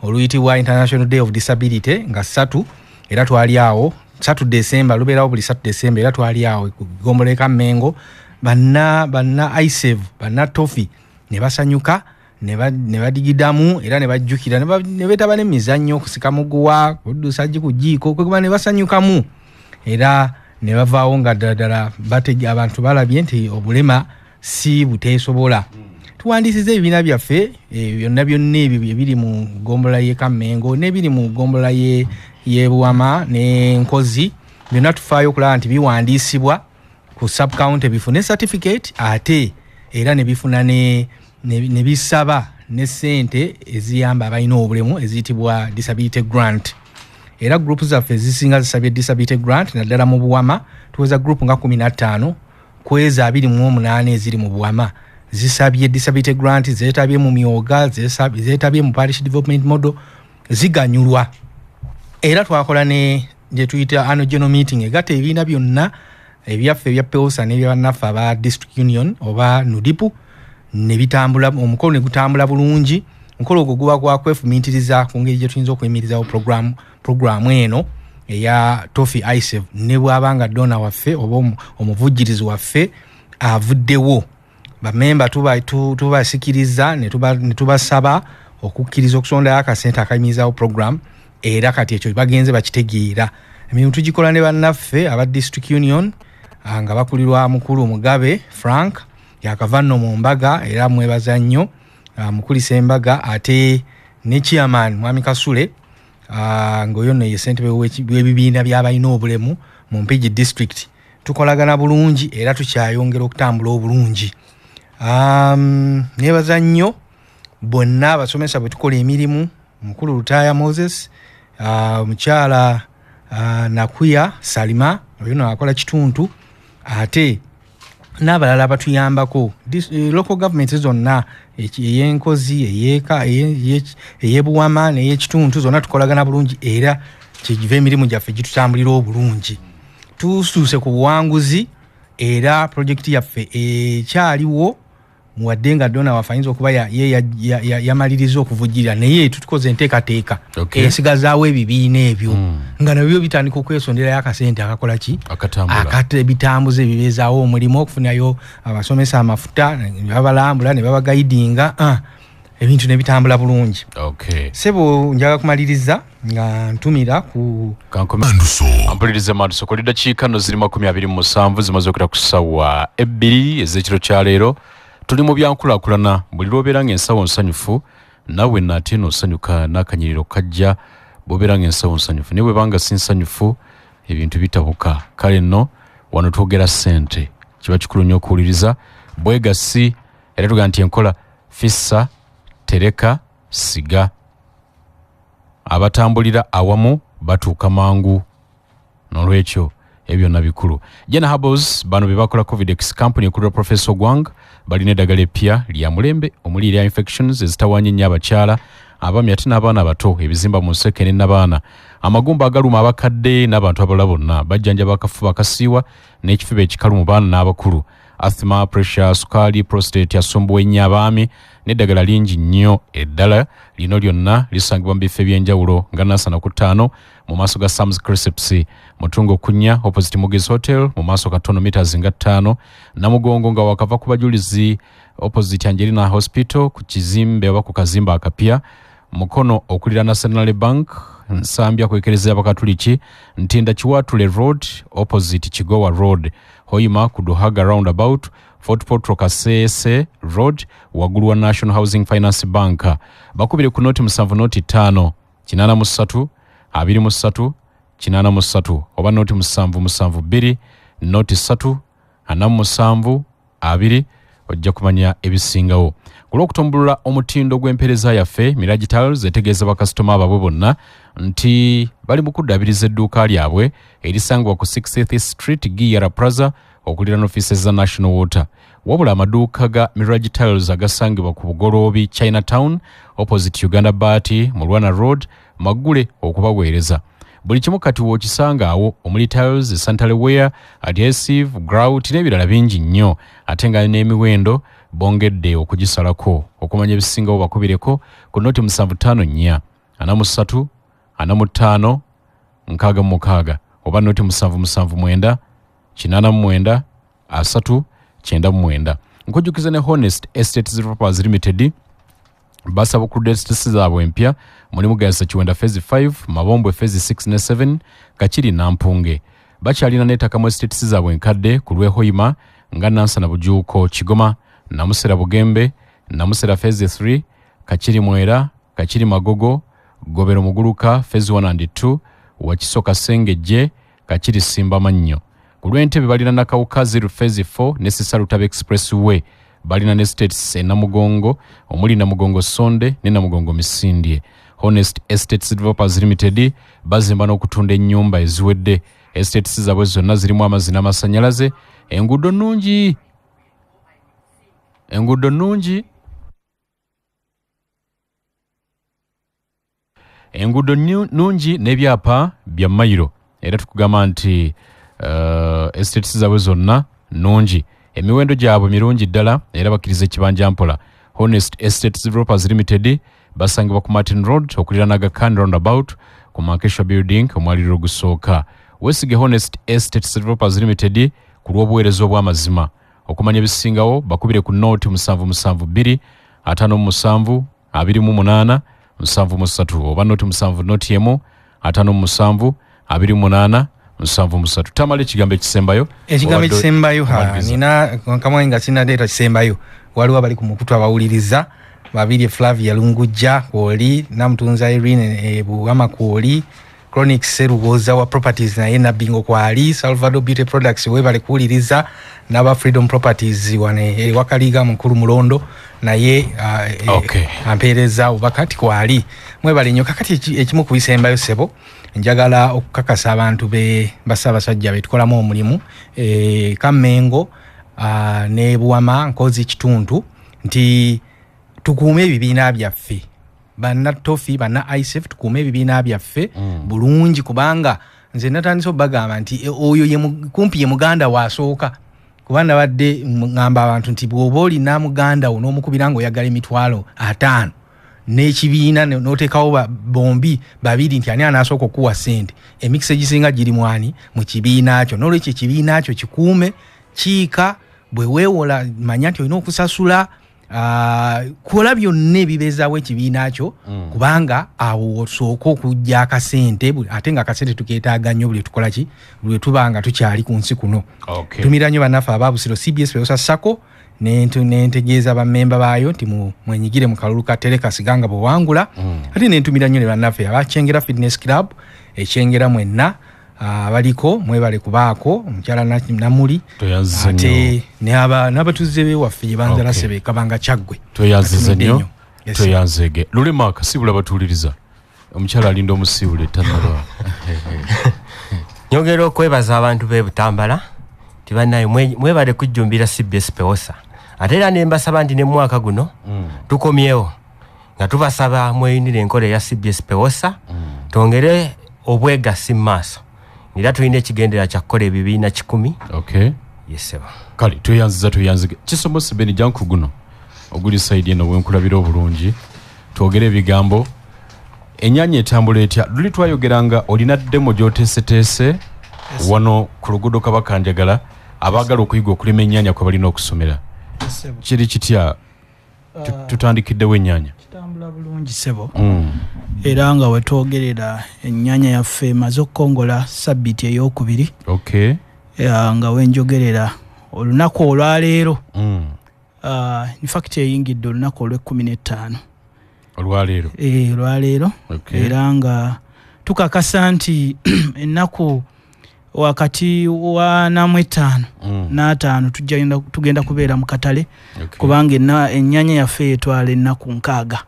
oluyitibwa International Day of Disability nga 3 era twali awo 3 December lubeerawo buli 3 December era twali awo ggombolola Kamengo banna ISEV banna Tofi ne basanyuka ne badigidamu era ne bajjukira ne betaba n'emizannyo okusika muguwa kuddusa ku jjiiko kuba ne basanyukamu era ne bavaawo nga ddala batega abantu balabye nti obulema si buteesobola. Tuwandiisiza ebibiina byaffe byonna ebyo biri mu ggombolola y'e Kamengo n'ebiri mu ggombolola y'e Buwama n'Enkozi byonna tufaayo okulaba nti biwandiisibwa ku sub county bifune certificate ate era ne bifuna ne bisaba ne ssente eziyamba abalina obulemu eziyitibwa disability grant. Era group zaffe zisinga zisabye disability grant naddala mu Buwama tuweza group nga 15 kweza 28 eziri mu Buwama zisabye disability grant, zeetabye mu myoga, zeetabye mu parish development model ziganyulwa. Era twakola ne je tuyita annual general meeting egatta ebibiina byonna ebyaffe ebya PEOSA n'ebyabannaffe aba district union oba NUDIPU ne bitambula, omukolo ne gutambula bulungi. Omukolo ogwo guba gwa kwefumiitiriza ku ngeri gye tuyinza okwemirizawo programu eno eya Tofi ISEV ne bw'abanga dona waffe oba omuvujjirizi waffe avuddewo. Bamemba tubasikiriza ne tubasaba okukkiriza okusondayo akasente akayimirizawo programu, era kati ekyo bagenze bakitegeera. Emirimu tugikola ne bannaffe aba district union nga bakulirwa mukulu Mugabe Frank yakavano mu mbaga, era mwebaza nnyo mukulisa embaga, ate ne chairman Mwami Kasule ngoyo ne ssentebe w'ebibiina by'abalina obulemu mu Mpigi district. Tukolagana bulungi era tukyayongera okutambula obulungi. Nebaza nnyo bonna abasomesa bwe tukola emirimu, mukulu Lutaya Moses, mukyala Nakuya Salima oyo akola kituntu, ate n'abalala abatuyambako local government zonna ey'enkozi ey'eka ey'ebuwama n'ey'ekituntu zonna tukolagana bulungi, era kyegiva emirimu gyaffe gitutambulira obulungi. Tusuuse ku buwanguzi, era projekiti yaffe ekyaliwo muwadde nga dona wafayinza okuba yamaliriza okuvujjirira, naye tutukoze enteekateeka ensigazaawo ebibiina ebyo nga nabyo bitandika okwesonderayo akasente akakola ki akate bitambuze ebibeezaawo omulimu, okufunayo abasomesa amafuta ne babalambula ne babagaidinga, ebintu ne bitambula bulungi. Sebo njaga kumaliriza nga ntumira ku ampuliriza Manduso kuli dakiika no ziri 27 zimaze okuyita ku ssaawa 2 ez'ekiro kya leero. Tuli mu byankulaakulana, buli lw'obeera ng'ensawo nsanyufu nawe nate n'osanyuka n'akanyiriro kajja bw'obeera ng'ensawo nsanyufu. Naye bwebanga si nsanyufu ebintu bitabuka. Kale nno wano twogera ssente, kiba kikulu nnyo okuwuliriza. Bwegasi era tugaa nti enkola fissa tereka siga, abatambulira awamu batuuka mangu. N'olwekyo ebyo byonna bikulu. Jena Habos bano be bakola Covidex company ekulira Professor Gwang balina eddagala eppya lya mulembe omuli lya infections ezitawaanya nnyo abakyala, abaami ate n'abaana abato, ebizimba mu nsekene n'abaana, amagumba agaluma abakadde n'abantu abalala bonna, bajjanjaba akafuba akasiiwa n'ekifuba ekikalu mu baana n'abakulu, asthma, pressure, sukaali, prostate asumbuwa ennyo abaami n'eddagala lingi nnyo. Eddala lino lyonna lisangibwa mu bifo eby'enjawulo nga Nansana ku 5 mu maaso ga Sam's Crescent, Mutungo Kunya opposite Mugezi Hotel mu maaso katono meters nga 5, Namugongo nga wakava ku bajulizi opposite Angelina Hospital ku kizimbe oba ku kazimba akapya, Mukono okulira National Bank Nsambya kwekereza abakatuliki, Ntinda Kiwatule Road opposite Kigowa Road, Hoima ku Duhaga roundabout, Fort Portal Kasese Road waggulu wa National Housing Finance Bank. Bakubire ku noti 7 noti 5 83 23 83 oba noti 772 noti 3 47 2 ojja kumanya ebisingawo. Kulw'okutumbulula omutindo gw'empeereza yaffe, Mirage Tiles etegeeza bakasitoma ababwe bonna nti bali mu kuddabiriza edduuka lyabwe erisangibwa ku 60th Street Giyara Plaza okulira n'offices za National Water. Wabula amaduuka ga Mirage Tiles agasangibwa ku Bugoloobi Chinatown opposite Uganda Bati mu Lwana Road magule okubaweereza. Buli kimu kati w'okisanga awo omuli tiles, sanitary ware, adhesive, grout n'ebirala bingi nnyo, ate nga n'emiwendo bongedde okugisalako. Okumanya ebisingawo bakubireko ku noti 754 43 45 66 oba noti 779 89 3 99. Nkujjukiza ne Honest Estates Developers Limited basaba ku estates zaabwe empya mulimu Gasa Kiwenda Phase 5, Mabombo Phase 6 ne 7, Kachiri Nampunge. Bakyalina n'ettaka mu estates zaabwe enkadde ku lw'Hoima nga Nansana Bujuuko, Kigoma, Namusera Bugembe, Namusera Phase 3, Kachiri Mwera, Kachiri Magogo, Gobero Muguluka Phase 1 and 2, Wakisoka Sengejje, Kachiri Simba Mannyo. Ku lw'Entebbe balina Nakawuka Phase 4 ne Sisarutaba Expressway. Balina ne Estates Namugongo, omuli Namugongo Sonde ne Namugongo Misindye. Honest Estates Developers Limited bazimba n'okutunda ennyumba eziwedde. Estates zaabwe zonna zirimu amazina amasanyalaze, enguudo nnungi. enguudo nungi n'ebyapa bya mayiro era tukugamba nti estates zaabwe zonna nungi, emiwendo gyabwe mirungi ddala era bakkiriza ekibanja mpola. Honest Estates Developers Limited basangibwa ku Martin Road okuliraana Aga Khan roundabout ku Mankesha building omwaliro ogusooka. Weesige Honest Estates Developers Limited ku lw'obuweereza obw'amazima. Okumanya ebisingawo bakubire ku nooti 772 57 28 73 oba nooti 7 nooti emu 57 28 73. Tamale ekigambo ekisembayo. Ekigambo ekisembayo nina kamwe nga sinadeta kisembayo. Waliwo abali ku mukutu abawuliriza babiri Flavia Lungujja Kwoli Namutunza Irene Buwama Kwoli Chronic Serugoza wa Properties na yena Bingo Kwali Salvador Beauty Products webale kuwuliriza n'aba Freedom Properties wane wakaliga mukuru Mulondo na ye ampereza ubakati Kwali mwebale nyo kakati ekimu kubisembayo sebo njagala okukakasa abantu be basaba sajja betukolamu omulimu Kamengo ne Buwama nkozi kituntu nti tukuume ebibiina byaffe banna tofi banna ISF tukuume ebibiina byaffe bulungi kubanga nze natandise obagamba nti oyo ye kumpi ye muganda wasooka kubanga badde ngamba abantu nti bw'oba olina muganda wo n'omukubiranga oyagala emitwalo 5 n'ekibiina n'oteekawo bombi babiri nti ani anaasooka okuwa ssente emikisa egisinga giri mwani mu kibiina kyo n'olwekyo ekibiina kyo kikuume kiika bwe weewola manya nti olina okusasula kola byonna ebibeezaawo ekibiina kyo kubanga awo osooka okujja akasente ate nga akasente tukeetaaga nnyo buli tukola ki buli tubanga tukyali ku nsi kuno. Tumira nnyo bannaffe ababusiro CBS Peosa Sacco nentegeeza bammemba baayo nti mwenyigire mu kalulu ka Tereka Siganga bwewangula ate nentumira nnyo ne bannaffe abakyengera Fitness Club ekyengera mwenna baliko mwebale kubaako omukyala namuli ate n'abatuze bewaffe gye banzala sebe kabanga kyaggwe tweyanziza nnyo tweyanzege Lulema akasibula batuuliriza omukyala alinda omusiibule tanalwa nyongera okwebaza abantu b'e Butambala tibannaye mwebale kujjumbira CBS Peosa ate era ne mbasaba nti ne mwaka guno tukomyewo nga tubasaba mweyunire enkola ya CBS Peosa tongere obwegasi mu maaso era tulina ekigendera kya kukola ebibiina 10. Yeseba kale tweyanzige kisomose beni janku guno oguli saidi eno wenkulabira obulungi twogere ebigambo ennyanya etambula etya luli twayogeranga olina demo gy'oteeseteese wano ku luguudo Kabakanjagala abaagala okuyiga okulima ennyanya kwe balina okusomera kiri kitya tutandikiddewo ennyanya kitambula bulungi sebo era nga wetwogerera ennyanya yaffe emaze okukongola sabbiiti ey'okubiri nga wenjogerera olunaku olwaleero infact eyingidde olunaku olw'15 olwaleero era nga tukakasa nti ennaku wakati wa namwetaano n'ataano tugenda kubeera mu katale kubanga ennyanya yaffe etwala ennaku 6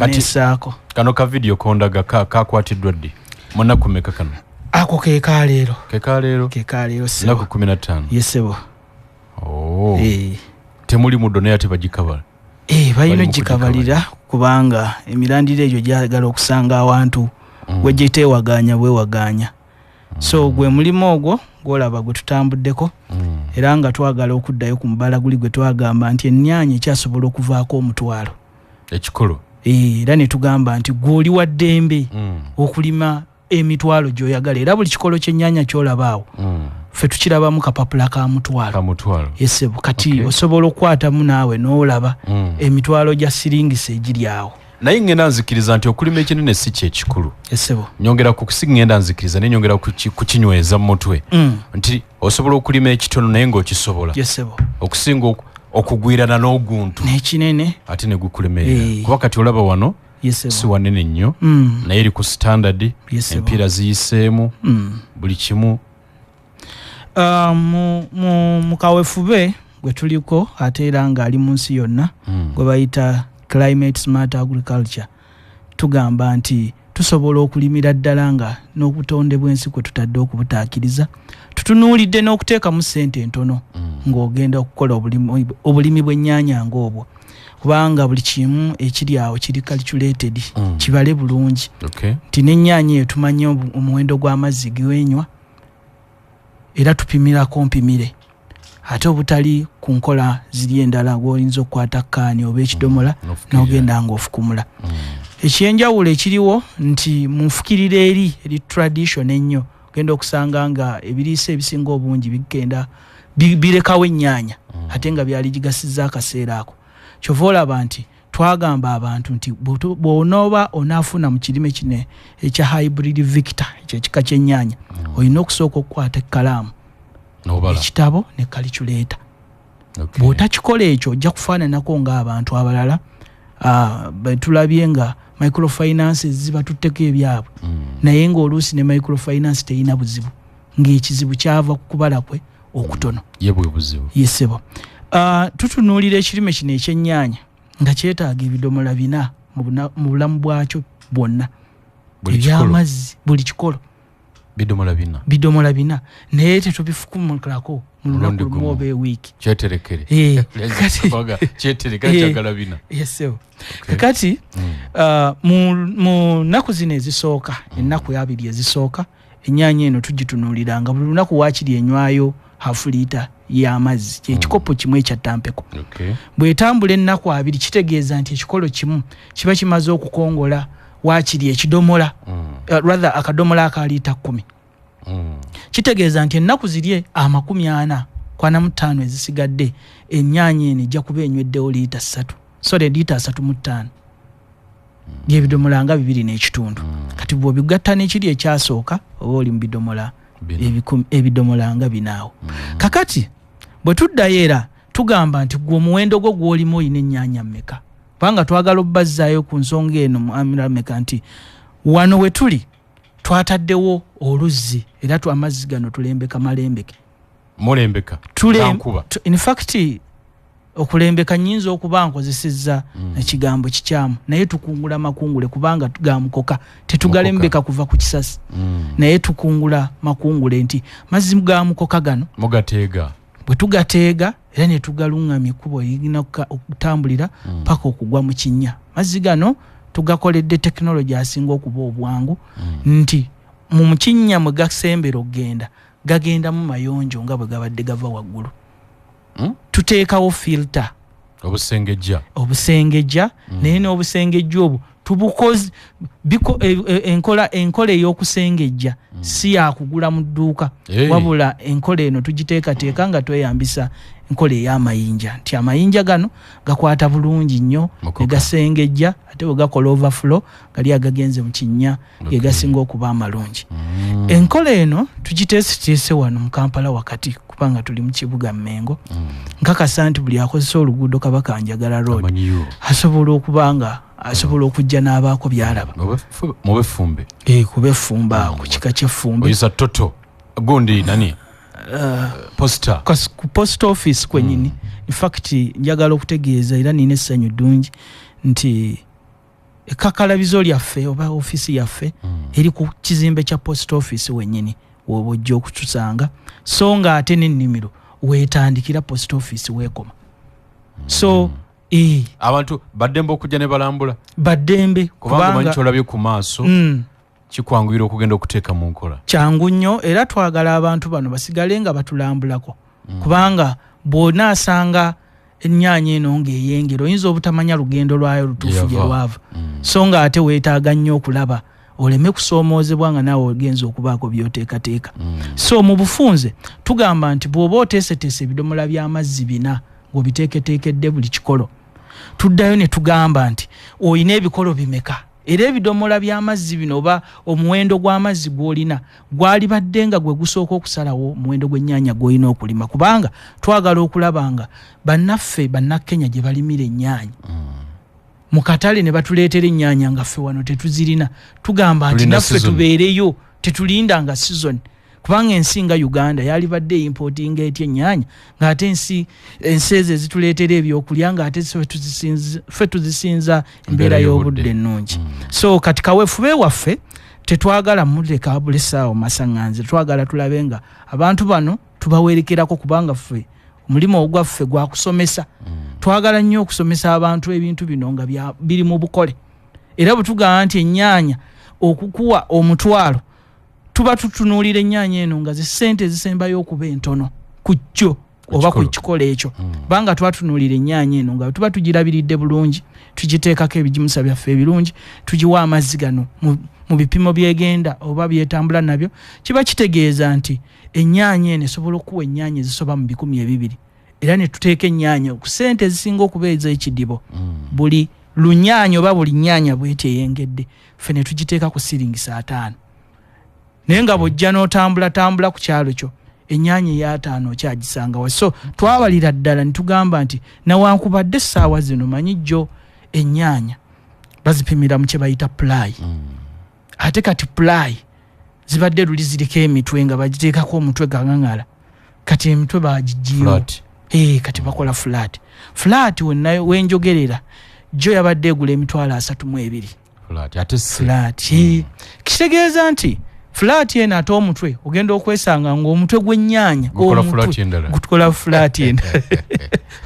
nesaako kano ka video kondaga kakwatiddwa ddi munaku meka kano ako kekaleero naku 15 yesebo temuli muddo naye ate bagikabala balina gikabalira kubanga emirandiro egyo gyagala okusanga awantu wegyeteewaganya bwewaganya so gwe mulimu ogwo gwolaba gwe tutambuddeko era nga twagala okuddayo ku mubala guli gwe twagamba nti ennyaanya ekyasobola okuvaako omutwalo ekikulu era ne tugamba nti gw'oli wa ddembe okulima emitwalo gy'oyagala era buli kikolo ky'ennyaanya ky'olabaawo ffe tukirabamu kapapula ka mutwalo esebo kati osobola okukwatamu naawe n'olaba emitwalo gya siringisa egiri awo naye ngenda nzikiriza nti okulima ekinene si kyekikulu esebo nyongera ku ngenda nzikiriza naye nyongera kukinyweza mu mutwe nti osobola okulima ekitono naye ng'okisobola okusinga okugwirana n'oguntu n'ekinene ate ne gukulemerera kuba kati olaba wano si wanene nnyo naye eri ku standard empiira ziyiseemu buli kimu mu kaweefube gwe tuliko ate era ng'ali mu nsi yonna gwe bayita climate smart agriculture tugamba nti tusobola okulimira ddala nga n'obutonde bw'ensi kwe tutadde okubutaakiriza tutunuulidde n'okuteekamu ssente entono ng'ogenda okukola obulimi bw'ennyaanya ng'obwo kubanga buli kimu ekiri awo kiri calculated kibale bulungi okay nti n'ennyaanya eyo tumanye omuwendo gw'amazzi gewenywa era tupimirako mpimire ate obutali ku nkola ziri endala gwoyinza okukwata kaani oba ekidomola n'ogenda ng'ofukumula ekyenjawulo ekiriwo nti munfukirira eri tradition ennyo ogenda okusanga nga ebiriisa ebisinga obungi bigenda birekawo ennyaanya ate nga byali gigasiza akaseera ako kyova olaba nti twagamba abantu nti bw'onooba onaafuna mu kirime kino ekya hybrid victor ekyekika ky'ennyaanya olina okusooka okukwata ekkalaamu ekitabo ne calculator bw'otakikola ekyo ojja kufaananako ng'abantu abalala betulabye nga microfinances ziba tutteko ebyabwe naye ng'oluusi ne microfinance teyina buzibu ng'ekizibu kyava ku kubala kwe okutono yebwe buzibu yesebo tutunuulira ekirime kino ekyennyanja nga kyetaaga ebidomola 4 mu bulamu bwakyo bwonna ebyamazzi buli kikolo bidomola 4 naye tetubifukumulako mu lunaku lumu oba ewiiki kyeterekere kyagala 4 yesebo kakati mu nnaku zino ezisooka ennaku 2 ezisooka ennyaanya eno tugitunuulira nga buli lunaku waakiri enywayo half lita y'amazzi kyekikopo kimu ekyattampeko bw'etambula ennaku 2 kitegeeza nti ekikolo kimu kiba kimaze okukongola waakiri ekidomola rather akadomola aka liita 10 kitegeeza nti ennaku ziri 45 ezisigadde ennyaanya eno ejja kuba enyweddewo liita 3 liita 3.5 by'ebidomola nga 2.5 kati bw'obigatta n'ekiri ekyasooka oba oli mu bidomola ebidomola nga 4 kakati bwe tuddayo era tugamba nti gwe omuwendo gwo gw'olimu olina ennyaanya mmeka kubanga twagala obbazzaayo ku nsonga eno mu amira mmeka nti wano we tuli twataddewo oluzzi era amazzi gano tulembeka malembeke mulembeka in fact okulembeka nyinza okuba nkozesezza ekigambo kikyamu naye tukungula makungule kubanga gamukoka tetugalembeka kuva ku kisasi naye tukungula makungule nti mazzi gamukoka gano mugateega bwe tugateega era ne tugalungamya ekkubo erigina okutambulira paka okugwa mu kinnya mazzi gano tugakoledde tekinologi asinga okuba obwangu nti mu kinnya mwe gasembera okugenda gagenda mu mayonjo nga bwe gabadde gava waggulu tuteekawo filter obusengejja naye n'obusengejja obwo tubukoze enkola ey'okusengejja si yakugula mu dduuka wabula enkola eno tugiteekateeka nga tweyambisa enkola ey'amayinja nti amayinja gano gakwata bulungi nnyo ne gasengejja ate bwe gakola overflow gali agagenze mu kinnya ge gasinga okuba amalungi enkola eno tugiteesiteese wano mu Kampala wakati kubanga tuli mu kibuga Mmengo nkakasa nti buli akozesa oluguudo Kabakanjagala road asobola okubanga asobola okujja n'abaako byalaba mu befumbe kubefumba ku kika ky'effumbe oyisa toto gundi nani post office kwenyini in fact njagala okutegeeza era nina essanyu ddungi nti ekkakalabizo lyaffe oba ofisi yaffe eri ku kizimbe kya post office wenyini woba ojja okutusanga so nga ate n'ennimiro weetandikira post office weekoma so abantu baddembe okujja ne balambula baddembe kubanga manyi kyolabye ku maaso kikwanguyira okugenda okuteeka mu nkola kyangu nnyo era twagala abantu bano basigale nga batulambulako kubanga bw'onaasanga ennyaanya eno ng'eyengera oyinza obutamanya lugendo lwayo lutuufu gye lwava so nga ate weetaaga nnyo okulaba oleme kusoomoozebwa nga naawe ogenza okubaako by'oteekateeka so mu bufunze tugamba nti bw'oba oteeseteese ebidomola by'amazzi 4 ng'obiteeketeekedde buli kikolo tuddayo ne tugamba nti olina ebikolo bimeka era ebidomola by'amazzi bino oba omuwendo gw'amazzi gw'olina gwali badde nga gwe gusooka okusalawo omuwendo gw'ennyaanya gw'olina okulima kubanga twagala okulaba nga bannaffe bannakenya gye balimira ennyaanya mu katale ne batuleetera ennyaanya nga ffe wano tetuzirina tugamba nti naffe tubeereyo tetulinda nga season kubanga ensi nga Uganda yali badde importing etya ennyaanya ng'ate ensi ezo ezituleetera ebyokulya ng'ate ffe tuzisinza embeera y'obudde ennungi so kati kaweefube waffe tetwagala muleka bulesaawo masaŋŋanze twagala tulabe nga abantu bano tubawerekerako kubanga ffe omulimu ogwaffe gwa kusomesa twagala nnyo okusomesa abantu ebintu bino nga biri mu bukole era bwe tugamba nti ennyaanya okukuwa omutwalo tuba tutunuulira ennyaanya eno nga zisente zisembayo okuba entono ku kyo oba ku kikolo ekyo kubanga twatunuulira ennyaanya eno nga tuba tugirabiridde bulungi tugiteekako ebijimusa byaffe ebirungi tugiwa amazzi gano mu bipimo byegenda oba byetambula nabyo kiba kitegeeza nti ennyaanya eno esobola okuwa ennyaanya ezisoba mu 200 era ne tuteeka ennyaanya ku ssente ezisinga okubeeza ekidibo buli lunyaanya oba buli nnyaanya bw'eti eyengedde ffe ne tugiteeka ku siringi 5 naye nga bw'ojja n'otambula ku kyalo kyo ennyaanya eya5 okyagisangawa so twabalira ddala ne tugamba nti newankubadde essaawa zino manyi jjo ennyaanya bazipimira mu kye bayita pulayi ate kati pulayi zibadde luli ziriko emitwe nga bagiteekako omutwe gaŋaŋala kati emitwe bagijiyo kati bakola flat wenjogerera jjo yabadde egula emitwalo 32 kitegeeza nti flat eno ate omutwe ogenda okwesanga ng'omutwe gw'ennyaanya gutukola flat endala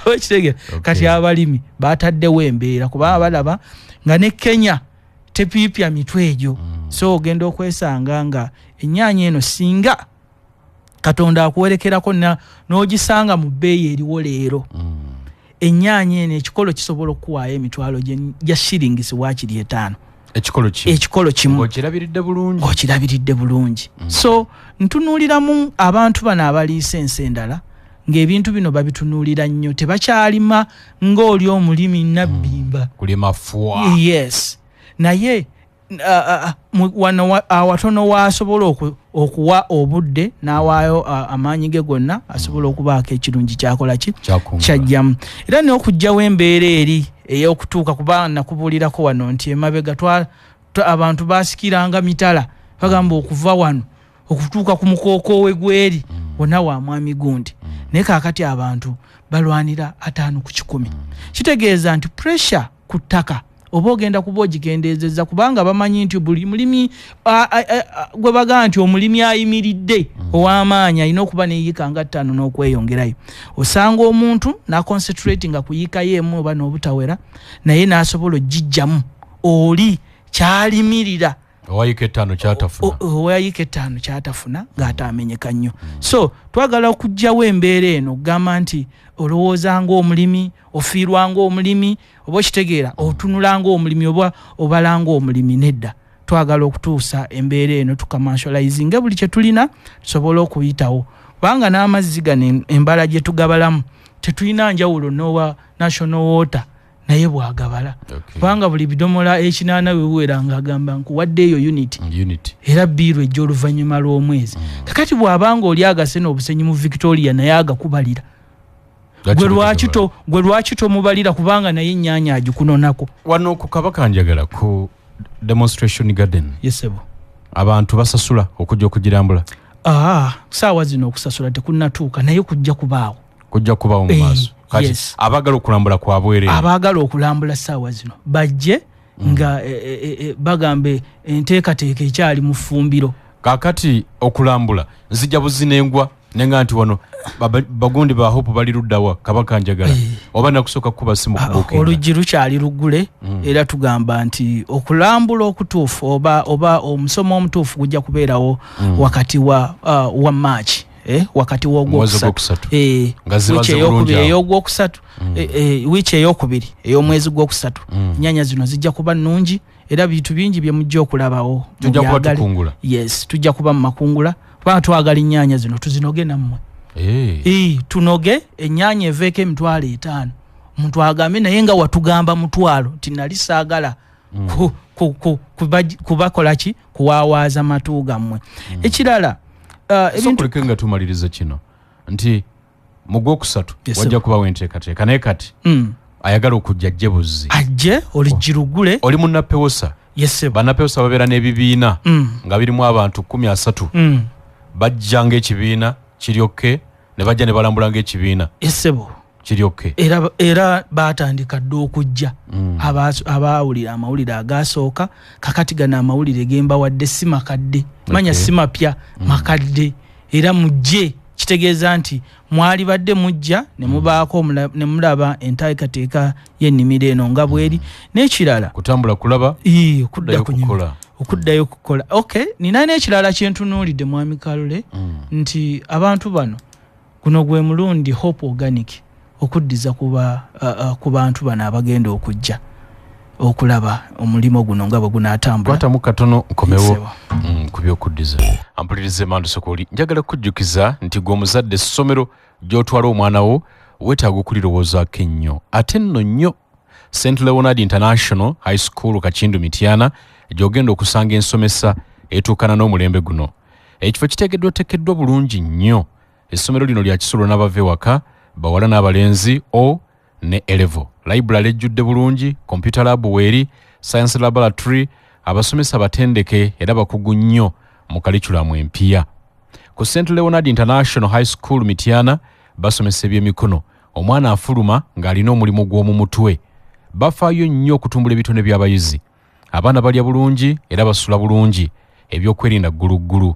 okitegeera kati abalimi bataddewo embeera kuba balaba nga ne Kenya tepiipya mitwe egyo so ogenda okwesanga nga ennyaanya eno singa Katonda akuwerekerako n'ogisanga mu bbeeyi eriwo leero ennyaanya eno ekikolo kisobola okuwaayo emitwalo gya shillings waakiri 5 ekikolo kimu okirabiridde bulungi so ntunuuliramu abantu bano abaliisa ensi endala ng'ebintu bino babitunuulira nnyo tebakyalima ng'oli omulimi nabbimba kulima fwa yes naye wano awatono waasobola okuwa obudde n'awaayo amaanyi ge gonna asobola okubaako ekirungi kyakola ki kyajjamu era n'okugjawo embeera eri ey'okutuuka kuba nakubuulirako wano nti emabega abantu baasikiranga mitala bagamba okuva wano okutuuka ku mukookoowe gweri wonna wa mwami gundi naye kaakati abantu balwanira 5 ku 100 kitegeeza nti pressure ku ttaka oba ogenda kuba ogigendeezezza kubanga bamanyi nti buli mulimi gwe bagaa nti omulimi ayimiridde ow'amaanyi alina okuba neyiika nga 5 n'okweyongerayo osanga omuntu n'aconcentrate nga kuyiikayo emu oba n'obutawera naye n'asobola ogijjamu oli kyalimirira owayiika 5 kyatafuna ng'atamenyeka nnyo so twagala okugjawo embeera eno okugamba nti olowooza ng'omulimi ofiirwa ng'omulimi oba okitegeera otunula ng'omulimi oba obala ng'omulimi nedda twagala okutuusa embeera eno tukamansualizinga buli kye tulina tusobole okuyitawo kubanga n'amazzi gano embala gye tugabalamu tetulina njawulo n'owa national water naye bwagabala kubanga buli bidomola 8 weweera ng'agamba nkuwaddeeyo unit era biiru ejja oluvannyuma lw'omwezi kakati bw'abanga oli agase n'obusenyi mu Victoria naye agakubalira gwe lwaki tomubalira kubanga naye ennyaanya agikunonako wano ku Kabakanjagala ku demonstration garden yesebo abantu basasula okujja okugirambula saawa zino okusasula tekunnatuuka naye kujja kubaawo mu maaso kati abagala okulambula kwabwerere abagala okulambula saawa zino bajje nga bagambe enteekateeka ekyali mu ffumbiro kakati okulambula nzija buzinengwa nenga nti wano bagundi ba hope bali luddawa Kabakanjagala oba nakusooka kuba simu kubukinga oluggi lukyali luggule era tugamba nti okulambula okutuufu oba omusomo omutuufu gujja kubeerawo wakati wa March wakati w'ogwokusatu ey'ogwokusatu wiiki ey'okubiri ey'omwezi gwokusatu ennyaanya zino zijja kuba nnungi era bintu bingi bye mujja okulabawo tujja kuba mu makungula kubanga twagala ennyaanya zino tuzinoge nammwe tunoge ennyaanya eveeko emitwalo 5 omuntu agambe naye nga watugamba mutwalo nti nali saagala kubakola ki kuwaawaaza matu gammwe ekirala kuleke nga tumaliriza kino nti mu gwokusatu wajja kuba wenteekateeka naye kati ayagala okujja ajje buzzi ajje oligirugule oli munnapewosa bannapewosa babeera n'ebibiina nga birimu abantu 13 bajja ng'ekibiina kiryokke ne bajja ne balambula ng'ekibiina kiryokke era baatandika dde okujja abaawulira amawulire agasooka kakati gano amawulire gembawadde si makadde manya si mapya makadde era mujje kitegeeza nti mwali badde mujja ne mubaako ne mulaba enteekateeka y'ennimiro eno nga bweri n'ekirala kutambula kulaba okuddayo kukola okay nina n'ekirala kyentunuulidde mwami Kalule nti abantu bano guno gwe mulundi Hope Organic okuddiza ku bantu bano abagenda okujja okulaba omulimu guno nga bwe gunaatambula kwata mu katono nkomewo ku by'okuddiza ampulirize Mando Sokoli njagala kujjukiza nti gwe omuzadde essomero gy'otwala omwana wo weetaaga okulirowoozaako ennyo ate nno nnyo St Leonard International High School Kakindu Mityana gy'ogenda okusanga ensomesa etuukana n'omulembe guno ekifo kiteekeddwa bulungi nnyo essomero lino lya kisulo n'abava ewaka bawala n'abalenzi O ne Elevo library ejjudde bulungi computer lab weeri science laboratory abasomesa batendeke era bakugu nnyo mu curriculum empya ku St Leonard International High School Mityana basomesa ebyemikono omwana afuluma ng'alina omulimu gw'omu mutwe bafaayo nnyo okutumbula ebitone by'abayizi abaana balya bulungi era basula bulungi ebyokwerinda gguluggulu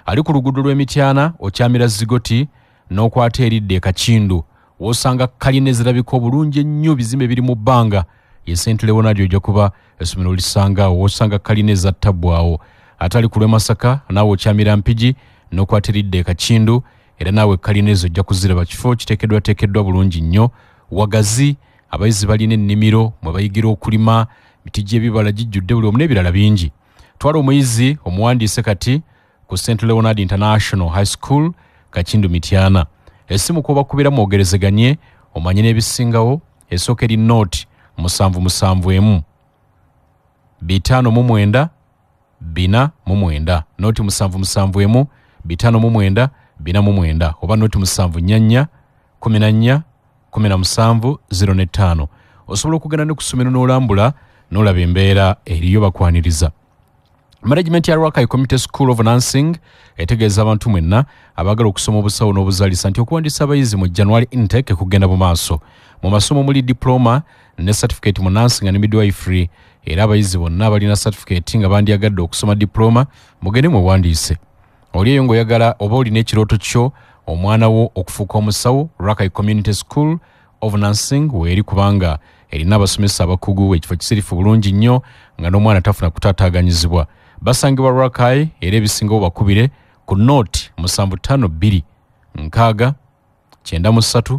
ali ku luguudo lw'Emityana okyamira Zigoti n'okwata eridde Kakindu wosanga kalina ezirabika obulungi ennyo bizimbe biri mu bbanga ye St Leonard ojja kuba essomero lisanga wosanga kalina ezattabbwawo atali ku lw'Emasaka naawe okyamira Mpigi n'okwata eridde Kakindu era naawe kalina ezo ojja kuziraba kifo kiteekeddwa bulungi nnyo wagazi abayizi balina ennimiro mwe bayigira okulima miti gy'ebibala gijjudde buli omu n'ebirala bingi twala omuyizi omuwandiise kati ku St Leonard International High School Kakindu Mityana essimu kw'obakubira mwogerezeganye omanye n'ebisingawo esooka eri nooti 771 599 409 nooti 771 599 409 oba nooti 744 14 17 045 osobola okugenda ne ku ssomero n'olambula n'olaba embeera eriyo bakwaniriza Management ya Rakai Community School of Nursing etegeeza abantu mwenna abagala okusoma obusawo n'obuzaalisa nti okuwandiisa abayizi mu January intake kugenda mu maaso mu masomo muli diploma ne certificate mu nursing and midwifery era abayizi bonna balina certificate nga bandyagadde okusoma diploma mugende mwewandiise oli eyo ng'oyagala oba olina ekirooto kyo omwana wo okufuuka omusawo Rakai Community School of Nursing weeri kubanga erina abasomesa abakugu ekifo kisirifu bulungi nnyo nga n'omwana tafuna kutaataaganyizibwa basangibwa Rakai era ebisingawo bakubire ku nooti 752 6 93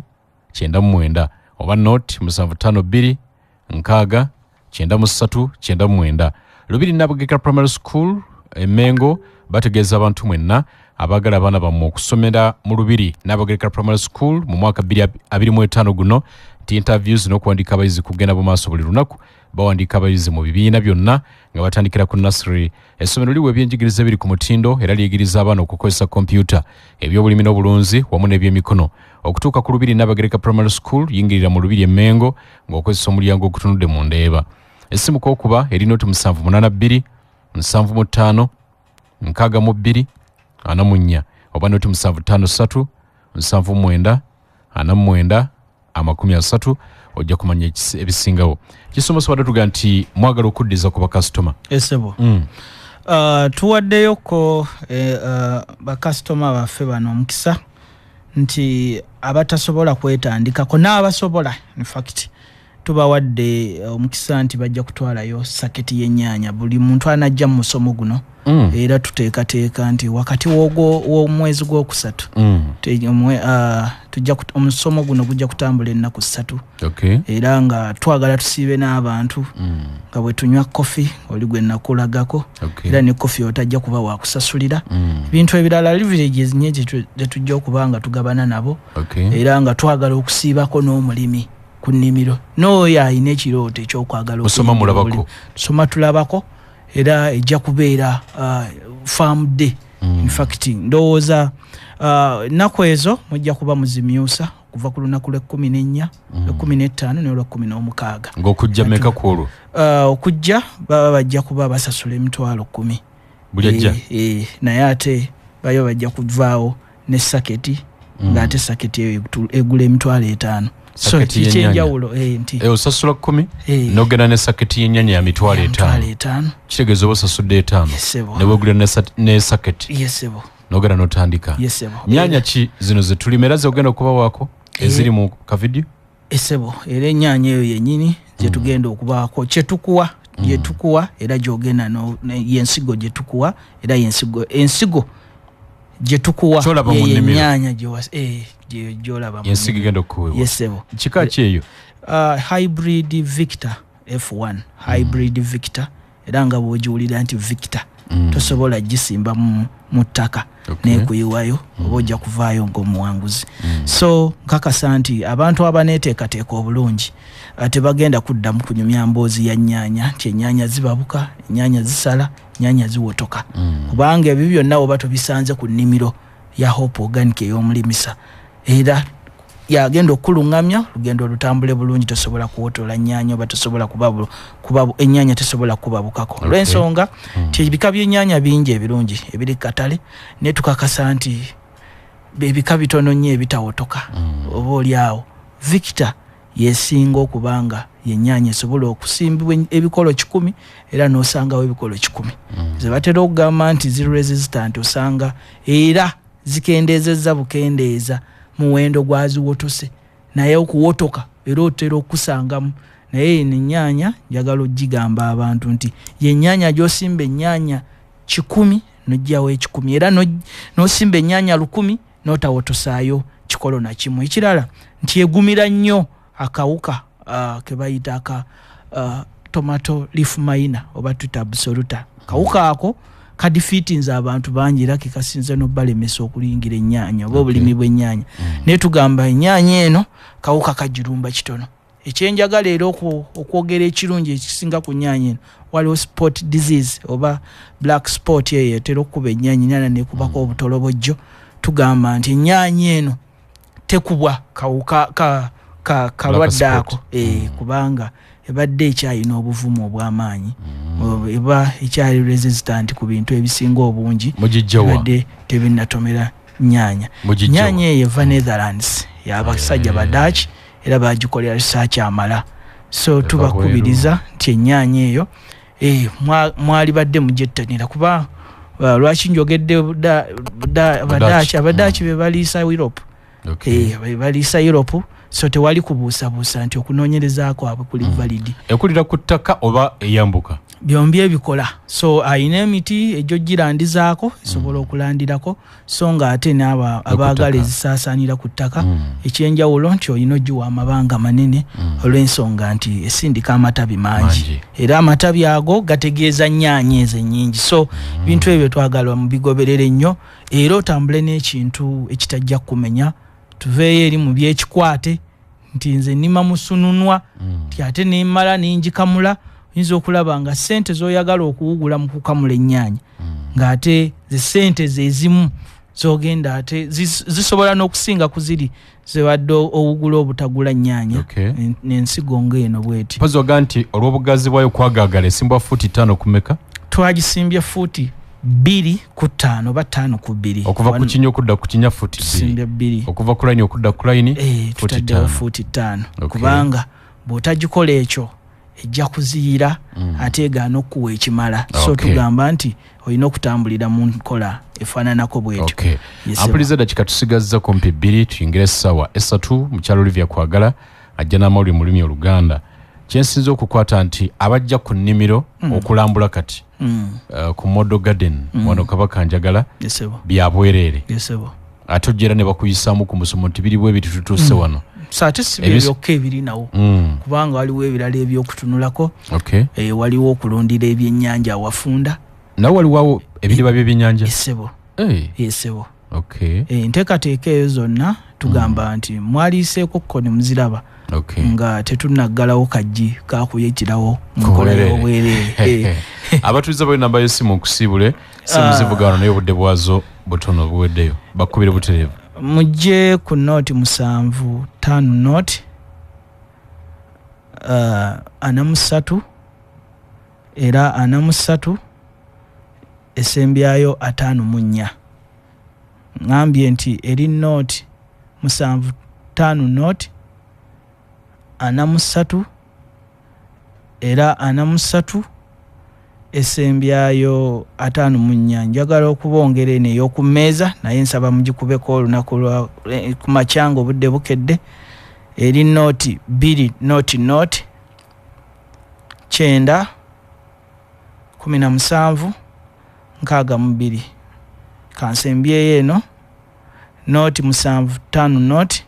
99 oba nooti 752 6 93 99 Lubiri Nabageka Primary School Emengo bategeeza abantu mwenna abagala abaana bammwe okusomera mu Lubiri Nabageka Primary School mu mwaka 2025 guno nti interviews n'okuwandiika abayizi kugenda mu maaso buli lunaku bawandiika abayizi mu bibiina byonna nga batandikira ku nursery essomero liwa ebyenjigiriza biri ku mutindo era liyigiriza abaana okukozesa kompyuta ebyobulimi n'obulunzi wamu n'ebyemikono okutuuka ku Lubiri Nabagereka Primary School yingirira mu Lubiri Emmengo ng'okozesa omulyango ogutunudde mu Ndeeba essimu k'okuba eri nooti 782 75 62 44 oba nooti 753 79 49 30 ojja kumanya ebisingawo kisomoso badatuga nti mwagala okuddiza ku bakasitoma esebo tuwaddeyoko bakasitoma baffe bano omukisa nti abatasobola kwetandikako n'abasobola in fact tubawadde omukisa nti bajja kutwalayo saketi y'ennyaanya buli muntu anajja mu musomo guno era tuteekateeka nti wakati w'omwezi gw'okusatu omusomo guno gujja kutambula ennaku 3 era nga twagala tusiibe n'abantu nga bwe tunywa kofi oli gwe nakulagako era ne kofi otajja kuba wakusasulira ebintu ebirala livillages nye gye tujja okuba nga tugabana nabo era nga twagala okusiibako n'omulimi ku nnimiro n'oyo alina ekirooto ekyokwagala tusoma tulabako era ejja kubeera farm day in fact ndowooza nnaku ezo mujja kuba muzimyusa kuva ku lunaku lw'14 lw'15 n'olw'16 ng'okujja meka kwolwo okujja baba bajja kuba basasula emitwalo 10 buli ajja naye ate bayo bajja kuvaawo ne saketi ng'ate saketi eyo egula emitwalo 5 so kichenjawulo nti osasula 10 nogenda ne saketi y'ennyanya ya mitwalo 5 kitegeeza oba osasudde 5 ne wegula ne saketi nogera notandika yesebo nyanya ki zino ze tulimera ze ogenda okuba wako eziri mu ka video esebo era ennyanya eyo yennyini gye tugenda okubaako kyetukuwa gyetukuwa era gyogenda yensigo gyetukuwa era ensigo gyetukuwa yennyanya gyolaba yensigo igenda okuweebwa yesebo kika ki eyo hybrid Victor F1 hybrid Victor era nga bw'ogiwulira nti Victor tosobola gisimba mu ttaka nekuyiwayo oba ojja kuvaayo ng'omuwanguzi so nkakasa nti abantu abaneteekateeka obulungi tebagenda kuddamu kunyumya mboozi ya nnyaanya nti ennyaanya zibabuka ennyaanya zisala ennyaanya ziwotoka kubanga ebyo byonna oba tobisanze ku nnimiro ya Hope Organic ey'omulimisa era yagenda okuluŋŋamya lugendo olutambule bulungi tosobola kuwotola nnyaanya oba tosobola kuba ennyaanya tesobola kubabukako olw'ensonga nti ebika by'ennyaanya bingi ebirungi ebiri katale ne tukakasa nti ebika bitono nnyo ebitawotoka oba oliawo Victor yesinga okubanga y'ennyaanya esobola okusimbibwa ebikolo 100 era n'osangawo ebikolo 100 ze batera okugamba nti zero resistant osanga era zikendeezezza bukendeeza muwendo gwaziwotose naye okuwotoka era otera okusangamu naye ennyaanya njagala ogigamba abantu nti y'ennyaanya gy'osimba ennyaanya 100 n'ojjawo 10 era n'osimba ennyaanya 100 n'otawotosaayo kikolo na kimu ekirala nti egumira nnyo akawuka ke bayita aka tomato leaf miner oba tuta absoluta kawuka ako kadifitinza abantu bangi era kikasinze n'obalemesa okulingira ennyaanya oba obulimi bw'ennyaanya naye tugamba ennyaanya eno kawuka kagirumba kitono ekyenjagala era okwogera ekirungi ekisinga ku nnyaanya eno waliwo spot disease oba black spot eyo etera okukuba ennyaanya nana nekubako obutolobojjo tugamba nti ennyaanya eno tekubwa kawuka kalwadde ako kubanga ebadde ekyalina obuvumu obw'amaanyi eba ekyali resistant ku bintu ebisinga obungi ebadde tebinatomera nnyaanya nnyaanya eyo eva Netherlands y'abasajja Badach era bagikolera research amala so tubakubiriza nti ennyaanya eyo mwali badde mugyettanira kuba lwaki njogedde Badach be baliisa Europe baliisa Europe so tewali kubuusabuusa nti okunoonyereza kwabwe kuli valid ekulira ku ttaka oba eyambuka byombi ebikola so ayina emiti egyo girandizaako esobola okulandirako so nga ate n'aba abaagala ezisaasaanira ku ttaka ekyenjawulo nti olina ogiwa amabanga manene olw'ensonga nti esindika amatabi mangi era amatabi ago gategeeza nnyaanya ezo ennyingi so bintu ebyo twagala mubigoberere nnyo era otambule n'ekintu ekitajja kumenya tuveeyo eri mu byekikwate nti nze nnima musununwa nti ate nemmala ningikamula oyinza okulaba nga ssente z'oyagala okuwugula mu kukamula ennyaanya ng'ate ze ssente zezimu zogenda ate zisobola n'okusinga ku ziri zewadde owugula obutagula nnyaanya n'ensigo ng'eno bweti mpozi oga nti olw'obugazi bwayo kwagaagala esimbwa fuuti 5 kumeka twagisimbye fuuti 2 ku 5 oba 5 ku 2 okuva ku kinya okudda ku kinya fuuti 2 okuva ku line okudda ku line fuuti 5 kubanga bw'otagikola ekyo ejja kuziira ate egaana okuwa ekimala so tugamba nti olina okutambulira mu nkola efaananako bwetyo ampuliza dakika tusigazza kumpi 2 tuyingire essaawa 3 mukyalo Olivia Kwagala ajja n'amawulire mu lulimi Oluganda kyensinza okukwata nti abajja ku nnimiro okulambula kati ku Modo Garden wano Kabaka Njagala byabwereere ate ojjera ne bakuyisaamu ku musomo nti biri bwe bitutuuse wano saate sibyo byokka ebirinawo kubanga waliwo ebirala ebyokutunulako waliwo okulundira ebyennyanja awafunda nawe waliwo ebidiba by'ebyennyanja esebo enteekateeka eyo zonna tugamba nti mwaliiseeko kko ne muziraba nga tetunaggalawo kajji kakuyitirawo mukola y'obwereere abatuliza bali namba y'essimu okusiibule simuzivuga wano naye obudde bwazo butono buweddeyo bakubire butereevu mujje ku nooti 7 nooti 43 era 43 esembyayo 54 ngambye nti eri nooti 7 nooti 43 era 43 esembyayo 5 njagala okubongera eno ey'okumeeza naye nsaba mugikubeko olunaku lwa ku makyanga obudde bukedde eri noti 2 noti 9 17 62 kansembyeyo eno noti 7 5 noti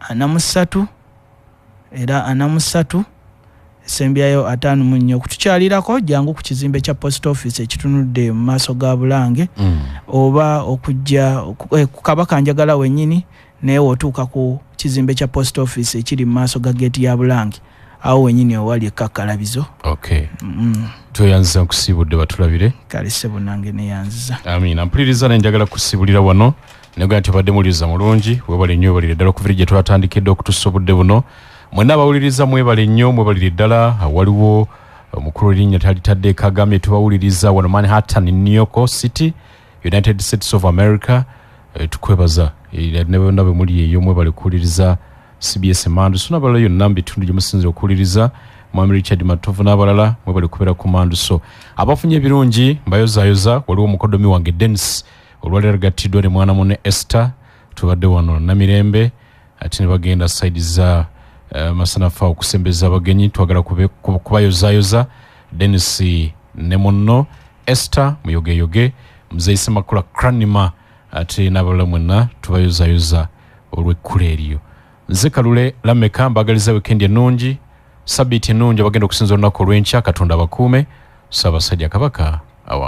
43 era 43 esembyayo 5 okutukyalirako jangu ku kizimbe kya post office ekitunudde mu maaso ga Bulange oba okujja ku Kabaka njagala wennyini naye otuuka ku kizimbe kya post office ekiri mu maaso ga gate ya Bulange awo wennyini owali ekkakalabizo. Okay. Tuyanziza nkusibudde batulabire. Kale ssebo nange neyanziza. Amina. Mpuliriza nenjagala kusibulira wano negwa nti badde muliza mulungi webale nnyo balire ddala okuvira gye twatandikidde okutusobodde buno. Mwenna abawuliriza mwebale nnyo mwebalire ddala waliwo omukulu erinnya talitadde Kagame tubawuliriza wano Manhattan New York City United States of America tukwebaza ne bonna bwe muli eyo mwebale kuwuliriza CBS Mandu sona bala yonna mbitundu gye musinze okuwuliriza Mwami Richard Matovu n'abalala mwebale kubeera ku Mandu so abafunye ebirungi mbayozayoza waliwo omukodomi wange Dennis olwali agatiddwa ne mwana munne Esther tubadde wano Namirembe ate ne bagenda side za masanafa okusembeza abagenyi twagala kubayozayoza Dennis ne munno Esther muyogeyoge Mzeyise Makula Kranima ate n'abalala mwenna tubayozayoza olw'ekkula eriyo nze Kalule Lameka mbagaliza weekend ennungi sabiti ennungi abagenda okusinza olunaku olw'enkya Katonda bakuume Ssaabasajja Kabaka